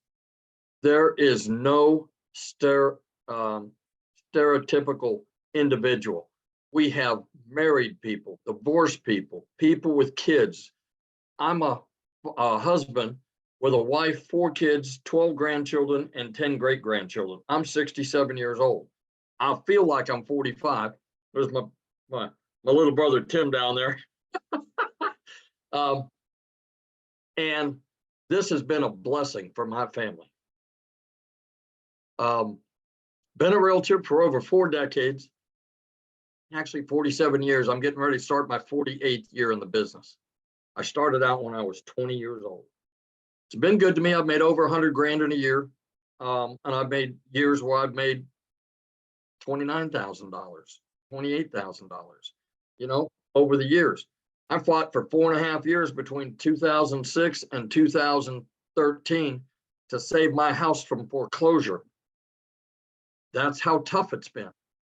Speaker 7: There is no stereotypical individual. We have married people, divorced people, people with kids. I'm a husband with a wife, 4 kids, 12 grandchildren, and 10 great-grandchildren. I'm 67 years old. I feel like I'm 45. There's my little brother, Tim, down there. And this has been a blessing for my family. Been a realtor for over 4 decades, actually 47 years. I'm getting ready to start my 48th year in the business. I started out when I was 20 years old. It's been good to me. I've made over 100 grand in a year. And I've made years where I've made $29,000, $28,000, over the years. I fought for 4.5 years between 2006 and 2013 to save my house from foreclosure. That's how tough it's been.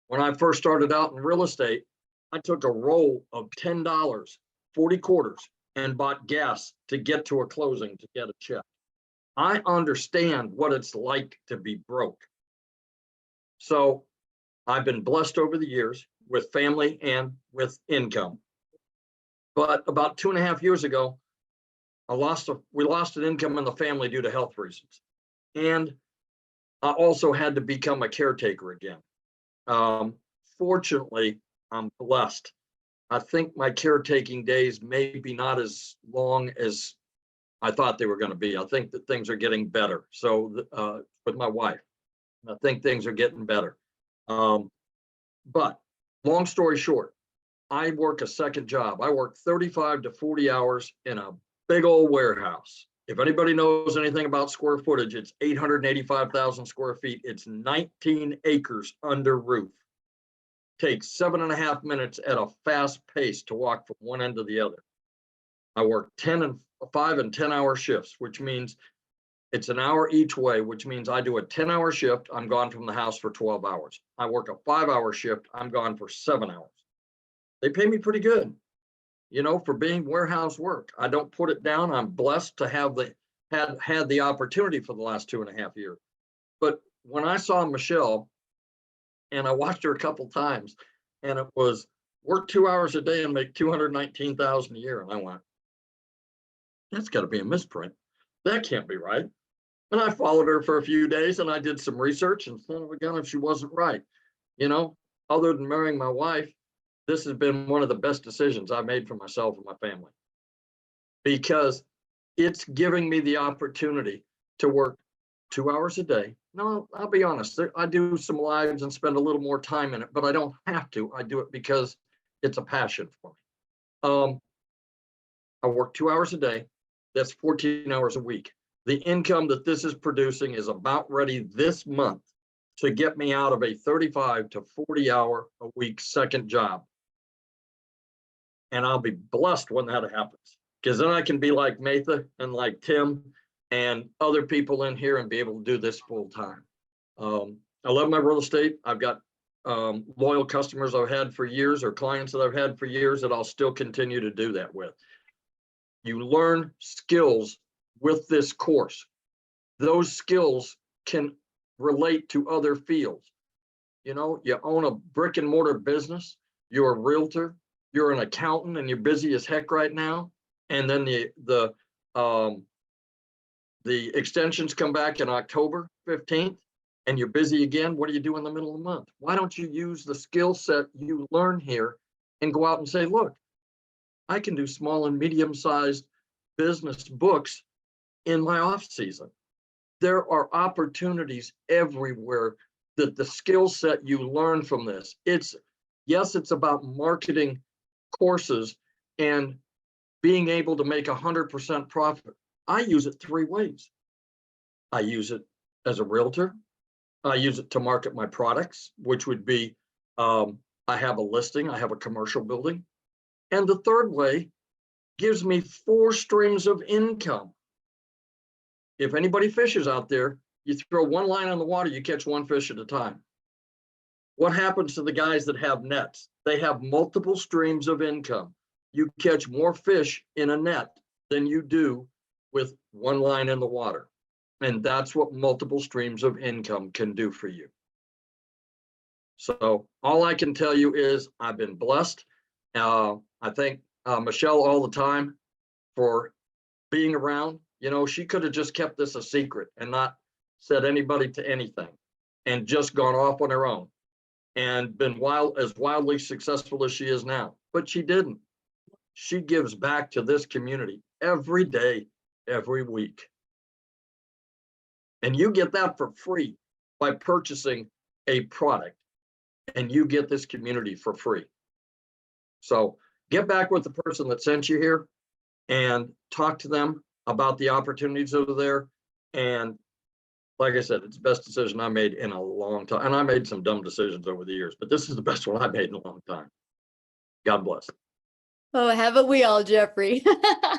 Speaker 7: When I first started out in real estate, I took a roll of $10, 40 quarters, and bought gas to get to a closing to get a check. I understand what it's like to be broke. So I've been blessed over the years with family and with income. But about 2.5 years ago, we lost an income in the family due to health reasons. And I also had to become a caretaker again. Fortunately, I'm blessed. I think my caretaking days may be not as long as I thought they were going to be. I think that things are getting better. So with my wife, I think things are getting better. But long story short, I work a second job. I work 35 to 40 hours in a big old warehouse. If anybody knows anything about square footage, it's 885,000 square feet. It's 19 acres under roof. Takes 7.5 minutes at a fast pace to walk from one end to the other. I work 5 and 10 hour shifts, which means it's an hour each way, which means I do a 10-hour shift. I'm gone from the house for 12 hours. I work a 5-hour shift. I'm gone for 7 hours. They pay me pretty good, for being warehouse work. I don't put it down. I'm blessed to have had the opportunity for the last 2.5 years. But when I saw Michelle, and I watched her a couple times, and it was work 2 hours a day and make $219,000 a year. And I went, that's got to be a misprint. That can't be right. And I followed her for a few days and I did some research and son of a gun if she wasn't right. Other than marrying my wife, this has been one of the best decisions I made for myself and my family, because it's giving me the opportunity to work 2 hours a day. No, I'll be honest, I do some lives and spend a little more time in it, but I don't have to. I do it because it's a passion for me. I work 2 hours a day. That's 14 hours a week. The income that this is producing is about ready this month to get me out of a 35 to 40 hour a week second job. And I'll be blessed when that happens, because then I can be like Matha and like Tim and other people in here and be able to do this full time. I love my real estate. I've got loyal customers I've had for years, or clients that I've had for years, that I'll still continue to do that with. You learn skills with this course. Those skills can relate to other fields. You know, you own a brick and mortar business, you're a realtor, you're an accountant, and you're busy as heck right now. And then the extensions come back in October 15th, and you're busy again. What do you do in the middle of the month? Why don't you use the skill set you learn here and go out and say, look, I can do small and medium-sized business books in my off season. There are opportunities everywhere that the skill set you learn from this. Yes, it's about marketing courses and being able to make 100% profit. I use it 3 ways. I use it as a realtor. I use it to market my products, which would be, I have a listing, I have a commercial building. And the third way gives me 4 streams of income. If anybody fishes out there, you throw one line on the water, you catch 1 fish at a time. What happens to the guys that have nets? They have multiple streams of income. You catch more fish in a net than you do with 1 line in the water. And that's what multiple streams of income can do for you. So all I can tell you is I've been blessed. I thank Michelle all the time for being around. You know, she could have just kept this a secret and not said anybody to anything and just gone off on her own and been as wildly successful as she is now. But she didn't. She gives back to this community every day, every week. And you get that for free by purchasing a product, and you get this community for free. So get back with the person that sent you here and talk to them about the opportunities over there. And like I said, it's the best decision I made in a long time. And I made some dumb decisions over the years, but this is the best one I made in a long time. God bless.
Speaker 1: Oh, haven't we all, Jeffrey?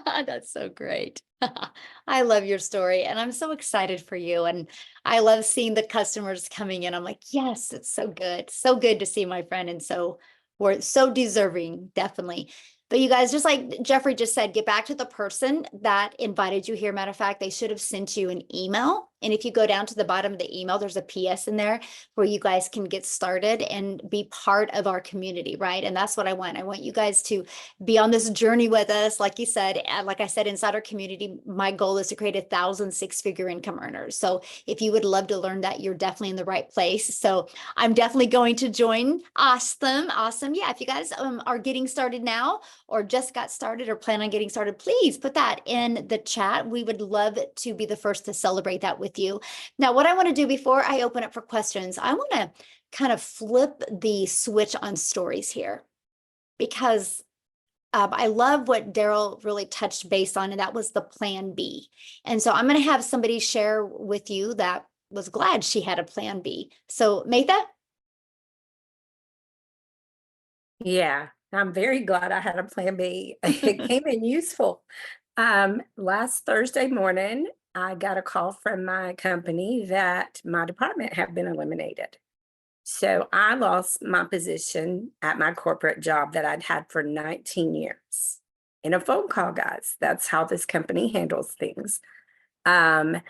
Speaker 1: That's so great. I love your story and I'm so excited for you. And I love seeing the customers coming in. I'm like, yes, it's so good. So good to see my friend. And so we're so deserving, definitely. But you guys, just like Jeffrey just said, get back to the person that invited you here. Matter of fact, they should have sent you an email. And if you go down to the bottom of the email, there's a PS in there where you guys can get started and be part of our community, right? And that's what I want. I want you guys to be on this journey with us. Like you said, like I said, inside our community, my goal is to create 1,000 6-figure income earners. So if you would love to learn that, you're definitely in the right place. So I'm definitely going to join. Awesome. Awesome. Yeah. If you guys are getting started now or just got started or plan on getting started, please put that in the chat. We would love to be the first to celebrate that with you. Now, what I want to do before I open up for questions, I want to kind of flip the switch on stories here because I love what Daryl really touched base on, and that was the plan B. And so I'm going to have somebody share with you that was glad she had a plan B. So Maytha?
Speaker 5: Yeah, I'm very glad I had a plan B. It came in useful. Last Thursday morning, I got a call from my company that my department had been eliminated. So I lost my position at my corporate job that I'd had for 19 years. In a phone call, guys, that's how this company handles things. And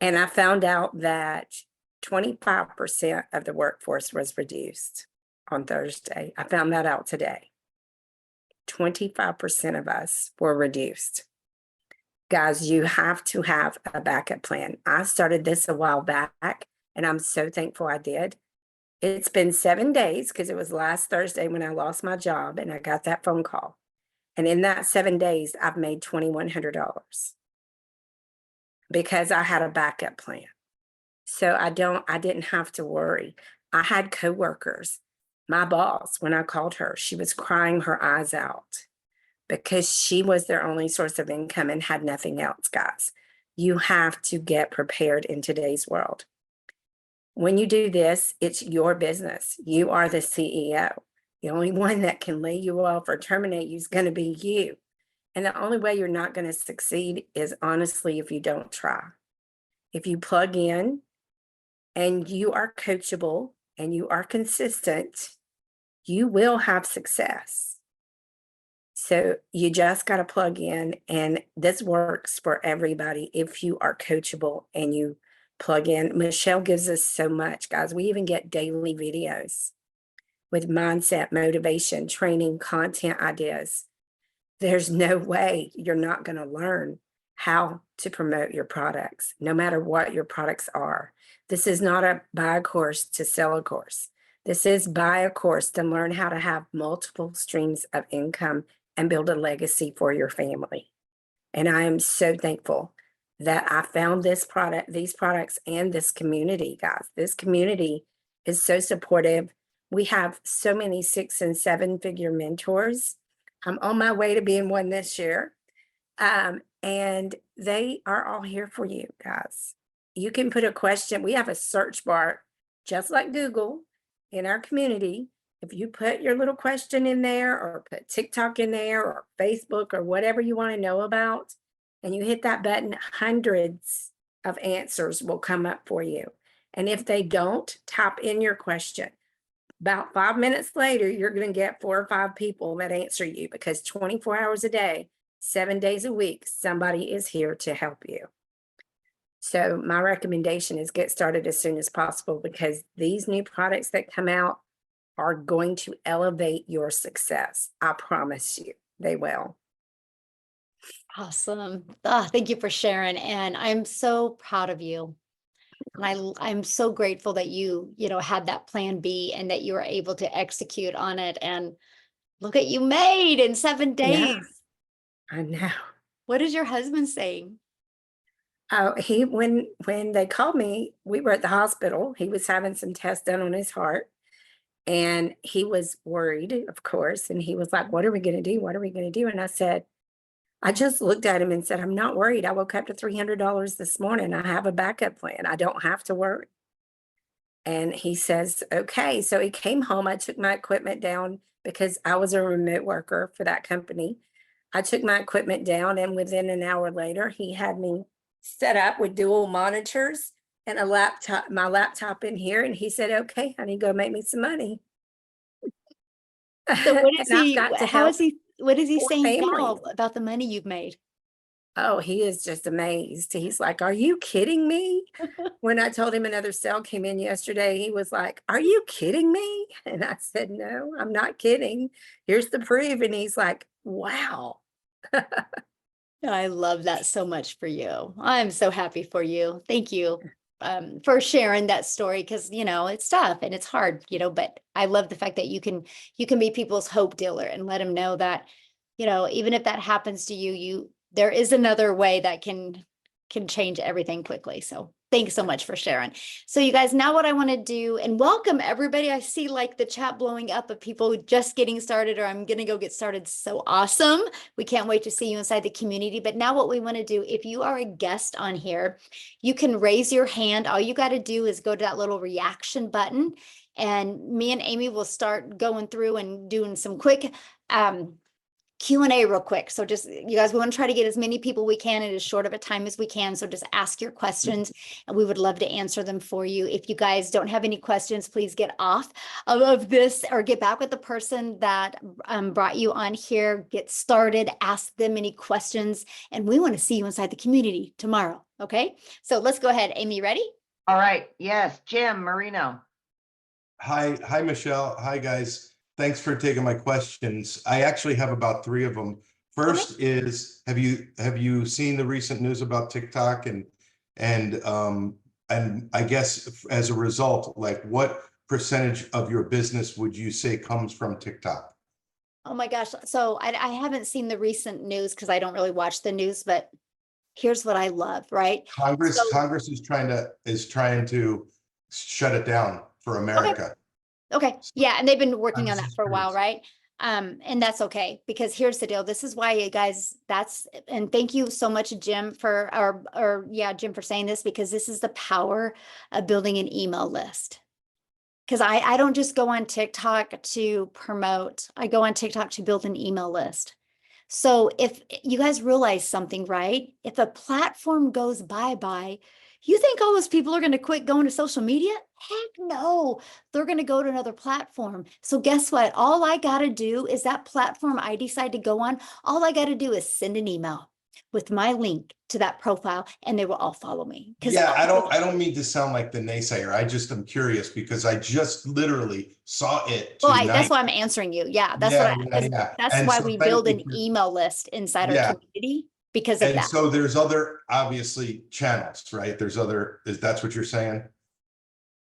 Speaker 5: I found out that 25% of the workforce was reduced on Thursday. I found that out today. 25% of us were reduced. Guys, you have to have a backup plan. I started this a while back, and I'm so thankful I did. It's been 7 days because it was last Thursday when I lost my job and I got that phone call. And in that 7 days, I've made $2,100 because I had a backup plan. So I didn't have to worry. I had coworkers. My boss, when I called her, she was crying her eyes out because she was their only source of income and had nothing else, guys. You have to get prepared in today's world. When you do this, it's your business. You are the CEO. The only one that can lay you off or terminate you is going to be you. And the only way you're not going to succeed is honestly if you don't try. If you plug in and you are coachable and you are consistent, you will have success. So you just got to plug in, and this works for everybody if you are coachable and you plug in. Michelle gives us so much, guys. We even get daily videos with mindset, motivation, training, content ideas. There's no way you're not going to learn how to promote your products, no matter what your products are. This is not a buy a course to sell a course. This is buy a course to learn how to have multiple streams of income and build a legacy for your family. And I am so thankful that I found this product, these products, and this community, guys. This community is so supportive. We have so many 6 and 7 figure mentors. I'm on my way to being one this year. And they are all here for you, guys. You can put a question. We have a search bar, just like Google, in our community. If you put your little question in there, or put TikTok in there, or Facebook, or whatever you want to know about, and you hit that button, hundreds of answers will come up for you. And if they don't, type in your question. About 5 minutes later, you're going to get 4 or 5 people that answer you, because 24 hours a day, 7 days a week, somebody is here to help you. So my recommendation is get started as soon as possible, because these new products that come out are going to elevate your success. I promise you, they will.
Speaker 1: Awesome. Thank you for sharing. And I'm so proud of you. And I'm so grateful that you had that plan B and that you were able to execute on it. And look at you made in 7 days.
Speaker 5: Yeah, I know.
Speaker 1: What is your husband saying?
Speaker 5: Oh, when they called me, we were at the hospital. He was having some tests done on his heart, and he was worried, of course. And he was like, "What are we going to do? What are we going to do?" And I said, I just looked at him and said, "I'm not worried. I woke up to $300 this morning. I have a backup plan. I don't have to worry." And he says, "Okay." So he came home. I took my equipment down, because I was a remote worker for that company. I took my equipment down, and within an hour later, he had me set up with dual monitors and a laptop, my laptop in here. And he said, "Okay, honey, go make me some money."
Speaker 1: So what is
Speaker 5: And I've
Speaker 1: he,
Speaker 5: got to
Speaker 1: how
Speaker 5: help
Speaker 1: is he, what is he
Speaker 5: poor
Speaker 1: saying now
Speaker 5: families.
Speaker 1: about the money you've made?
Speaker 5: Oh, he is just amazed. He's like, "Are you kidding me?" When I told him another sale came in yesterday, he was like, "Are you kidding me?" And I said, "No, I'm not kidding. Here's the proof." And he's like, "Wow."
Speaker 1: I love that so much for you. I'm so happy for you. Thank you for sharing that story, because it's tough and it's hard, but I love the fact that you can be people's hope dealer and let them know that, even if that happens to you, there is another way that can change everything quickly. So thanks so much for sharing. So you guys, now what I want to do, and welcome everybody. I see like the chat blowing up of people just getting started, or I'm going to go get started. So awesome. We can't wait to see you inside the community. But now what we want to do, if you are a guest on here, you can raise your hand. All you got to do is go to that little reaction button, and me and Amy will start going through and doing some quick Q&A real quick. So just, you guys, we want to try to get as many people we can in as short of a time as we can. So just ask your questions and we would love to answer them for you. If you guys don't have any questions, please get off of this or get back with the person that brought you on here. Get started, ask them any questions, and we want to see you inside the community tomorrow. Okay, so let's go ahead. Amy, ready?
Speaker 4: All right. Yes, Jim Marino.
Speaker 8: Hi, Michelle. Hi, guys. Thanks for taking my questions. I actually have about 3 of them. First is, have you seen the recent news about TikTok and I guess as a result, like what percentage of your business would you say comes from TikTok?
Speaker 1: Oh my gosh. So I haven't seen the recent news because I don't really watch the news, but here's what I love, right?
Speaker 8: Congress is trying to shut it down for America.
Speaker 1: Okay. Yeah. And they've been working
Speaker 8: I'm
Speaker 1: on that
Speaker 8: just
Speaker 1: for a while,
Speaker 8: curious.
Speaker 1: right? And that's okay, because here's the deal. This is why, you guys, and thank you so much, Jim, Jim, for saying this, because this is the power of building an email list. Because I don't just go on TikTok to promote, I go on TikTok to build an email list. So if you guys realize something, right? If a platform goes bye-bye, you think all those people are going to quit going to social media? Heck no, they're going to go to another platform. So guess what? All I got to do is that platform I decide to go on, all I got to do is send an email. with my link to that profile and they will all follow me. 'Cause
Speaker 8: Yeah, I don't mean to sound like the naysayer. I just am curious because I just literally saw it
Speaker 1: Well,
Speaker 8: tonight.
Speaker 1: that's why I'm answering you. Yeah, that's
Speaker 8: Yeah,
Speaker 1: what
Speaker 8: yeah, yeah.
Speaker 1: that's
Speaker 8: And
Speaker 1: why
Speaker 8: so
Speaker 1: we
Speaker 8: thank
Speaker 1: build
Speaker 8: you
Speaker 1: an
Speaker 8: for-
Speaker 1: email list inside our
Speaker 8: Yeah.
Speaker 1: community because of
Speaker 8: And
Speaker 1: that.
Speaker 8: so there's other, obviously, channels, right? That's what you're saying?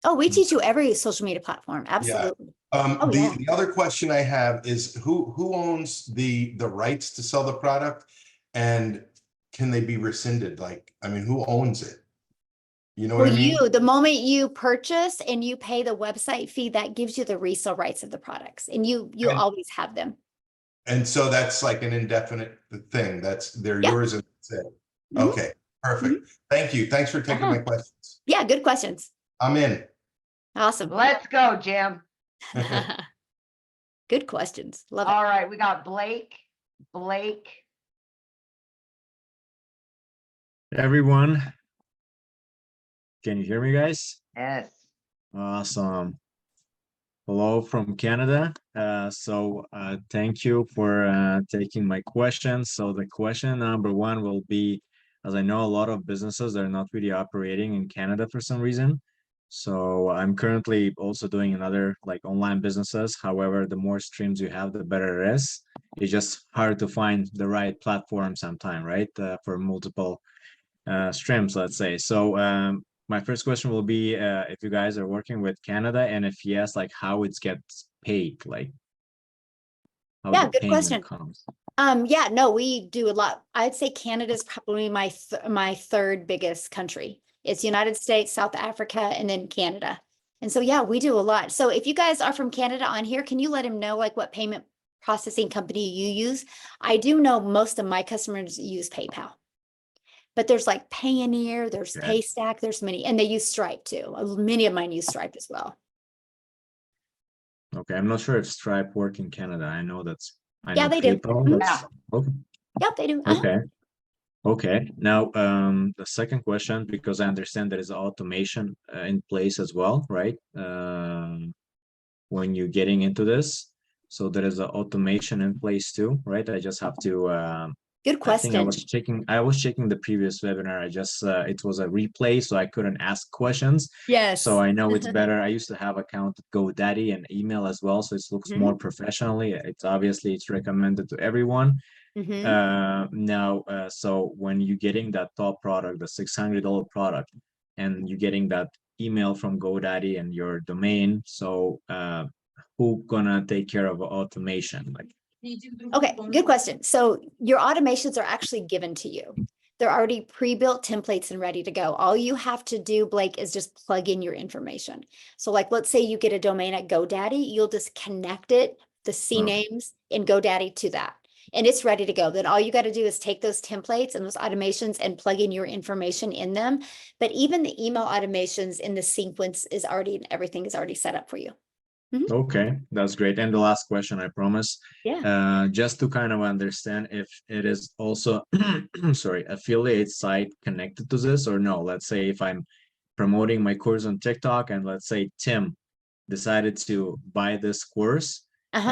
Speaker 1: Oh, we teach you every social media platform. Absolutely. Oh, yeah.
Speaker 8: The other question I have is who owns the rights to sell the product? And can they be rescinded? Like, I mean, who owns it? You know what
Speaker 1: Well,
Speaker 8: I mean?
Speaker 1: the moment you purchase and you pay the website fee, that gives you the resale rights of the products and you
Speaker 8: And-
Speaker 1: always have them.
Speaker 8: And so that's like an indefinite thing. They're
Speaker 1: Yeah.
Speaker 8: yours and that's it.
Speaker 1: Mhm.
Speaker 8: Okay, perfect. Thank you. Thanks for taking my questions.
Speaker 1: Yeah, good questions.
Speaker 8: I'm in.
Speaker 1: Awesome.
Speaker 4: Let's go, Jim.
Speaker 1: Good questions. Love it.
Speaker 4: All right, we got Blake. Blake.
Speaker 9: Everyone, can you hear me, guys?
Speaker 4: Yes.
Speaker 9: Awesome. Hello from Canada. Thank you for taking my question. So the question number one will be, as I know a lot of businesses are not really operating in Canada for some reason. So I'm currently also doing another like online businesses. However, the more streams you have, the better it is. It's just hard to find the right platform sometime, right? For multiple streams, let's say. So my first question will be if you guys are working with Canada, and if yes, like how it gets paid, like how
Speaker 1: Yeah,
Speaker 9: the
Speaker 1: good
Speaker 9: payment
Speaker 1: question.
Speaker 9: comes.
Speaker 1: Yeah, no, we do a lot. I'd say Canada's probably my third biggest country. It's United States, South Africa, and then Canada. And so, yeah, we do a lot. So if you guys are from Canada on here, can you let him know like what payment processing company you use? I do know most of my customers use PayPal. But there's like Payoneer, there's
Speaker 9: Okay.
Speaker 1: Paystack, there's many, and they use Stripe too. Many of mine use Stripe as well.
Speaker 9: Okay, I'm not sure if Stripe work in Canada. I know I
Speaker 1: Yeah,
Speaker 9: know
Speaker 1: they do.
Speaker 9: PayPal.
Speaker 1: Mhm.
Speaker 9: That's okay.
Speaker 1: Yep, they do. Uh-huh.
Speaker 9: Okay. Okay. Now, the second question, because I understand there is automation in place as well, right? When you're getting into this, so there is an automation in place too, right? I just have to.
Speaker 1: Good
Speaker 9: I think
Speaker 1: question.
Speaker 9: I was checking the previous webinar. I just it was a replay, so I couldn't ask questions.
Speaker 1: Yes.
Speaker 9: So I know it's better. I used to have account at GoDaddy and email as well, so it looks more professionally. It's obviously it's recommended to everyone.
Speaker 1: Mhm.
Speaker 9: So when you're getting that top product, the $600 product, and you're getting that email from GoDaddy and your domain, so who gonna take care of automation? Like,
Speaker 1: Okay, good question. So your automations are actually given to you. They're already pre-built templates and ready to go. All you have to do, Blake, is just plug in your information. So like, let's say you get a domain at GoDaddy, you'll just connect it, the CNAMEs in GoDaddy to that. And it's ready to go. Then all you got to do is take those templates and those automations and plug in your information in them. But even the email automations in the sequence is already, everything is already set up for you.
Speaker 9: okay, that's great. And the last question, I promise.
Speaker 1: Yeah.
Speaker 9: Just to kind of understand if it is also, sorry, affiliate site connected to this or no. Let's say if I'm promoting my course on TikTok and let's say Tim decided to buy this course
Speaker 1: Uh-huh.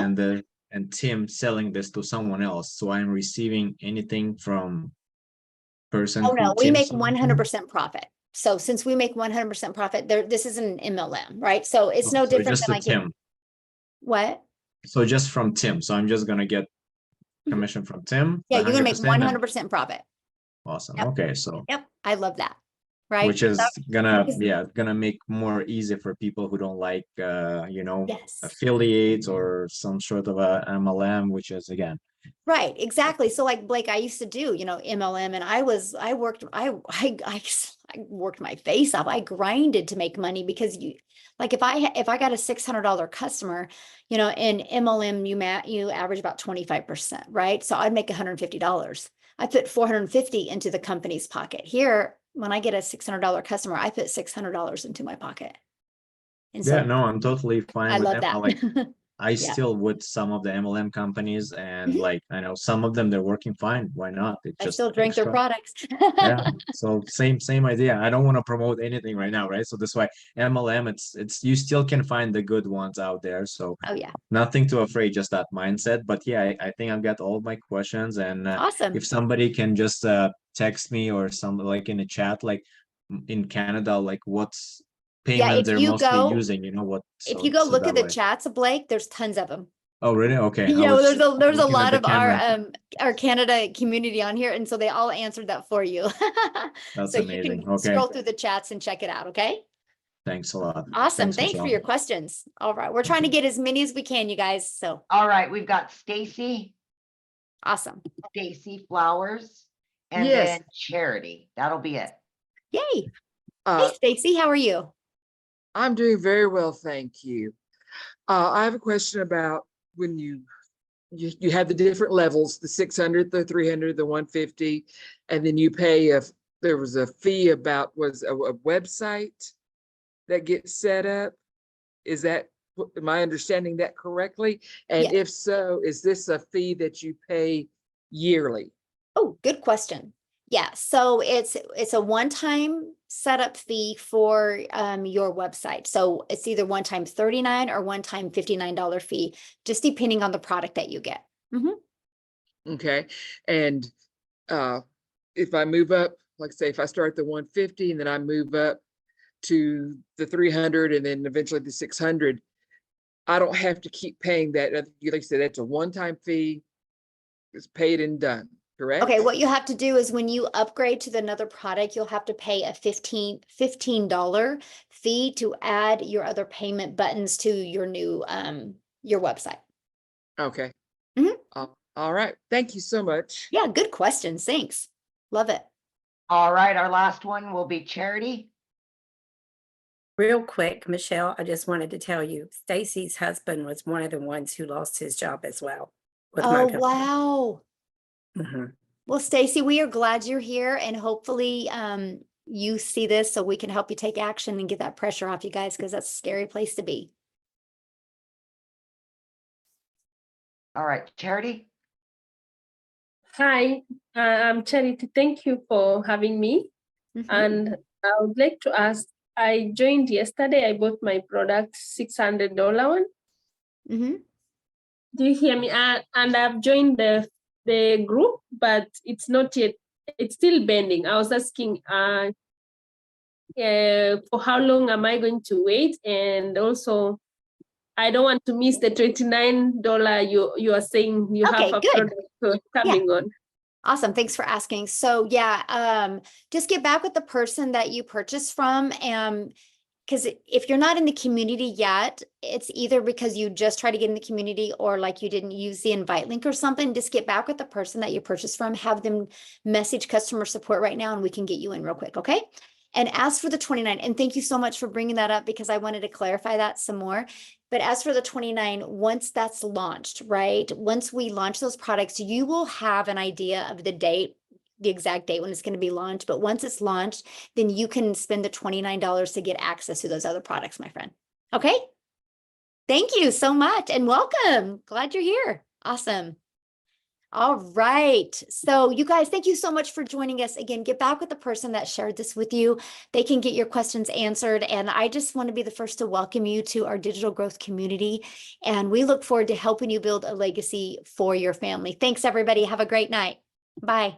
Speaker 9: and Tim selling this to someone else. So I'm receiving anything from person
Speaker 1: Oh,
Speaker 9: who
Speaker 1: no, we
Speaker 9: Tim
Speaker 1: make
Speaker 9: sold to?
Speaker 1: 100% profit. So since we make 100% profit, this is an MLM, right? So it's no
Speaker 9: So
Speaker 1: different
Speaker 9: just
Speaker 1: than
Speaker 9: to
Speaker 1: like,
Speaker 9: Tim.
Speaker 1: what?
Speaker 9: So just from Tim. So I'm just gonna get commission from Tim.
Speaker 1: Yeah, you're gonna make
Speaker 9: 100% and-
Speaker 1: 100% profit.
Speaker 9: Awesome.
Speaker 1: Yep.
Speaker 9: Okay, so
Speaker 1: Yep, I love that, right?
Speaker 9: which is
Speaker 1: So-
Speaker 9: gonna make more easy for people who don't like
Speaker 1: Yes.
Speaker 9: affiliates or some sort of a MLM, which is again.
Speaker 1: Right, exactly. So like Blake, I used to do, MLM and I worked my face off. I grinded to make money because like if I got a $600 customer, in MLM, you average about 25%, right? So I'd make $150. I put 450 into the company's pocket. Here, when I get a $600 customer, I put $600 into my pocket. And
Speaker 9: Yeah,
Speaker 1: so
Speaker 9: no, I'm totally fine
Speaker 1: I
Speaker 9: with
Speaker 1: love
Speaker 9: that. Like
Speaker 1: that.
Speaker 9: I
Speaker 1: Yeah.
Speaker 9: still with some of the MLM companies, and
Speaker 1: Mhm.
Speaker 9: like I know some of them they're working fine. Why not? It
Speaker 1: I
Speaker 9: just
Speaker 1: still drink their
Speaker 9: extra.
Speaker 1: products.
Speaker 9: Yeah. So same idea. I don't want to promote anything right now, right? So that's why MLM, it's you still can find the good ones out there. So
Speaker 1: Oh, yeah.
Speaker 9: nothing too afraid, just that mindset. But yeah, I think I've got all my questions, and
Speaker 1: Awesome.
Speaker 9: if somebody can just text me or some like in a chat, like in Canada, like what's payment
Speaker 1: if
Speaker 9: they're
Speaker 1: you
Speaker 9: mostly
Speaker 1: go-
Speaker 9: using, what
Speaker 1: If
Speaker 9: so
Speaker 1: you go
Speaker 9: so
Speaker 1: look
Speaker 9: that
Speaker 1: at the
Speaker 9: way.
Speaker 1: chats, Blake, there's tons of them.
Speaker 9: Oh, really? Okay. I
Speaker 1: Yeah, well,
Speaker 9: was
Speaker 1: there's a
Speaker 9: looking at
Speaker 1: lot
Speaker 9: the
Speaker 1: of
Speaker 9: camera.
Speaker 1: our Canada community on here, and so they all answered that for you.
Speaker 9: That's
Speaker 1: So you
Speaker 9: amazing.
Speaker 1: can
Speaker 9: Okay.
Speaker 1: scroll through the chats and check it out, okay?
Speaker 9: Thanks a lot.
Speaker 1: Awesome. Thanks for
Speaker 9: Michelle.
Speaker 1: your questions. All right, we're trying to get as many as we can, you guys, so
Speaker 4: All right, we've got Stacy
Speaker 1: awesome.
Speaker 4: Flowers, and
Speaker 10: Yes.
Speaker 4: then Charity. That'll be it.
Speaker 1: Yay. Hey,
Speaker 10: Uh,
Speaker 1: Stacy, how are you?
Speaker 10: I'm doing very well, thank you. I have a question about when you have the different levels, the 600, the 300, the 150, and then you pay there was a fee about a website that gets set up. Is that, am I understanding that correctly? And
Speaker 1: Yeah.
Speaker 10: if so, is this a fee that you pay yearly?
Speaker 1: Oh, good question. Yeah, so it's a one-time setup fee for your website. So it's either one-time $39 or one-time $59 fee, just depending on the product that you get.
Speaker 10: Okay, and if I move up, like say if I start the 150 and then I move up to the 300 and then eventually the 600, I don't have to keep paying that. Like you said, that's a one-time fee. It's paid and done, correct?
Speaker 1: Okay, what you have to do is when you upgrade to another product, you'll have to pay a $15 fee to add your other payment buttons to your new your website.
Speaker 10: Okay.
Speaker 1: Mhm.
Speaker 10: All right. Thank you so much.
Speaker 1: Yeah, good questions. Thanks. Love it.
Speaker 4: All right, our last one will be Charity.
Speaker 5: Real quick, Michelle, I just wanted to tell you, Stacy's husband was one of the ones who lost his job as well. with my
Speaker 1: Oh,
Speaker 5: company.
Speaker 1: wow.
Speaker 5: Mhm.
Speaker 1: Well, Stacy, we are glad you're here, and hopefully you see this so we can help you take action and get that pressure off you guys, because that's a scary place to be.
Speaker 4: All right, Charity.
Speaker 11: Hi, I'm Charity. Thank you for having me.
Speaker 1: Mhm.
Speaker 11: And I would like to ask, I joined yesterday. I bought my product, $600 one.
Speaker 1: Mhm.
Speaker 11: Do you hear me? And I've joined the group, but it's not yet, it's still bending. I was asking for how long am I going to wait? And also, I don't want to miss the $29 you are saying you
Speaker 1: Okay,
Speaker 11: have a
Speaker 1: good.
Speaker 11: product coming on.
Speaker 1: Awesome. Thanks for asking. So yeah, just get back with the person that you purchased from. Because if you're not in the community yet, it's either because you just try to get in the community or like you didn't use the invite link or something. Just get back with the person that you purchased from, have them message customer support right now, and we can get you in real quick. Okay. And as for the 29, and thank you so much for bringing that up because I wanted to clarify that some more. But as for the 29, once that's launched, right? Once we launch those products, you will have an idea of the date, the exact date when it's going to be launched. But once it's launched, then you can spend the $29 to get access to those other products, my friend. Okay. Thank you so much and welcome. Glad you're here. Awesome. All right. So you guys, thank you so much for joining us. Again, get back with the person that shared this with you. They can get your questions answered. And I just want to be the first to welcome you to our digital growth community. And we look forward to helping you build a legacy for your family. Thanks, everybody. Have a great night. Bye.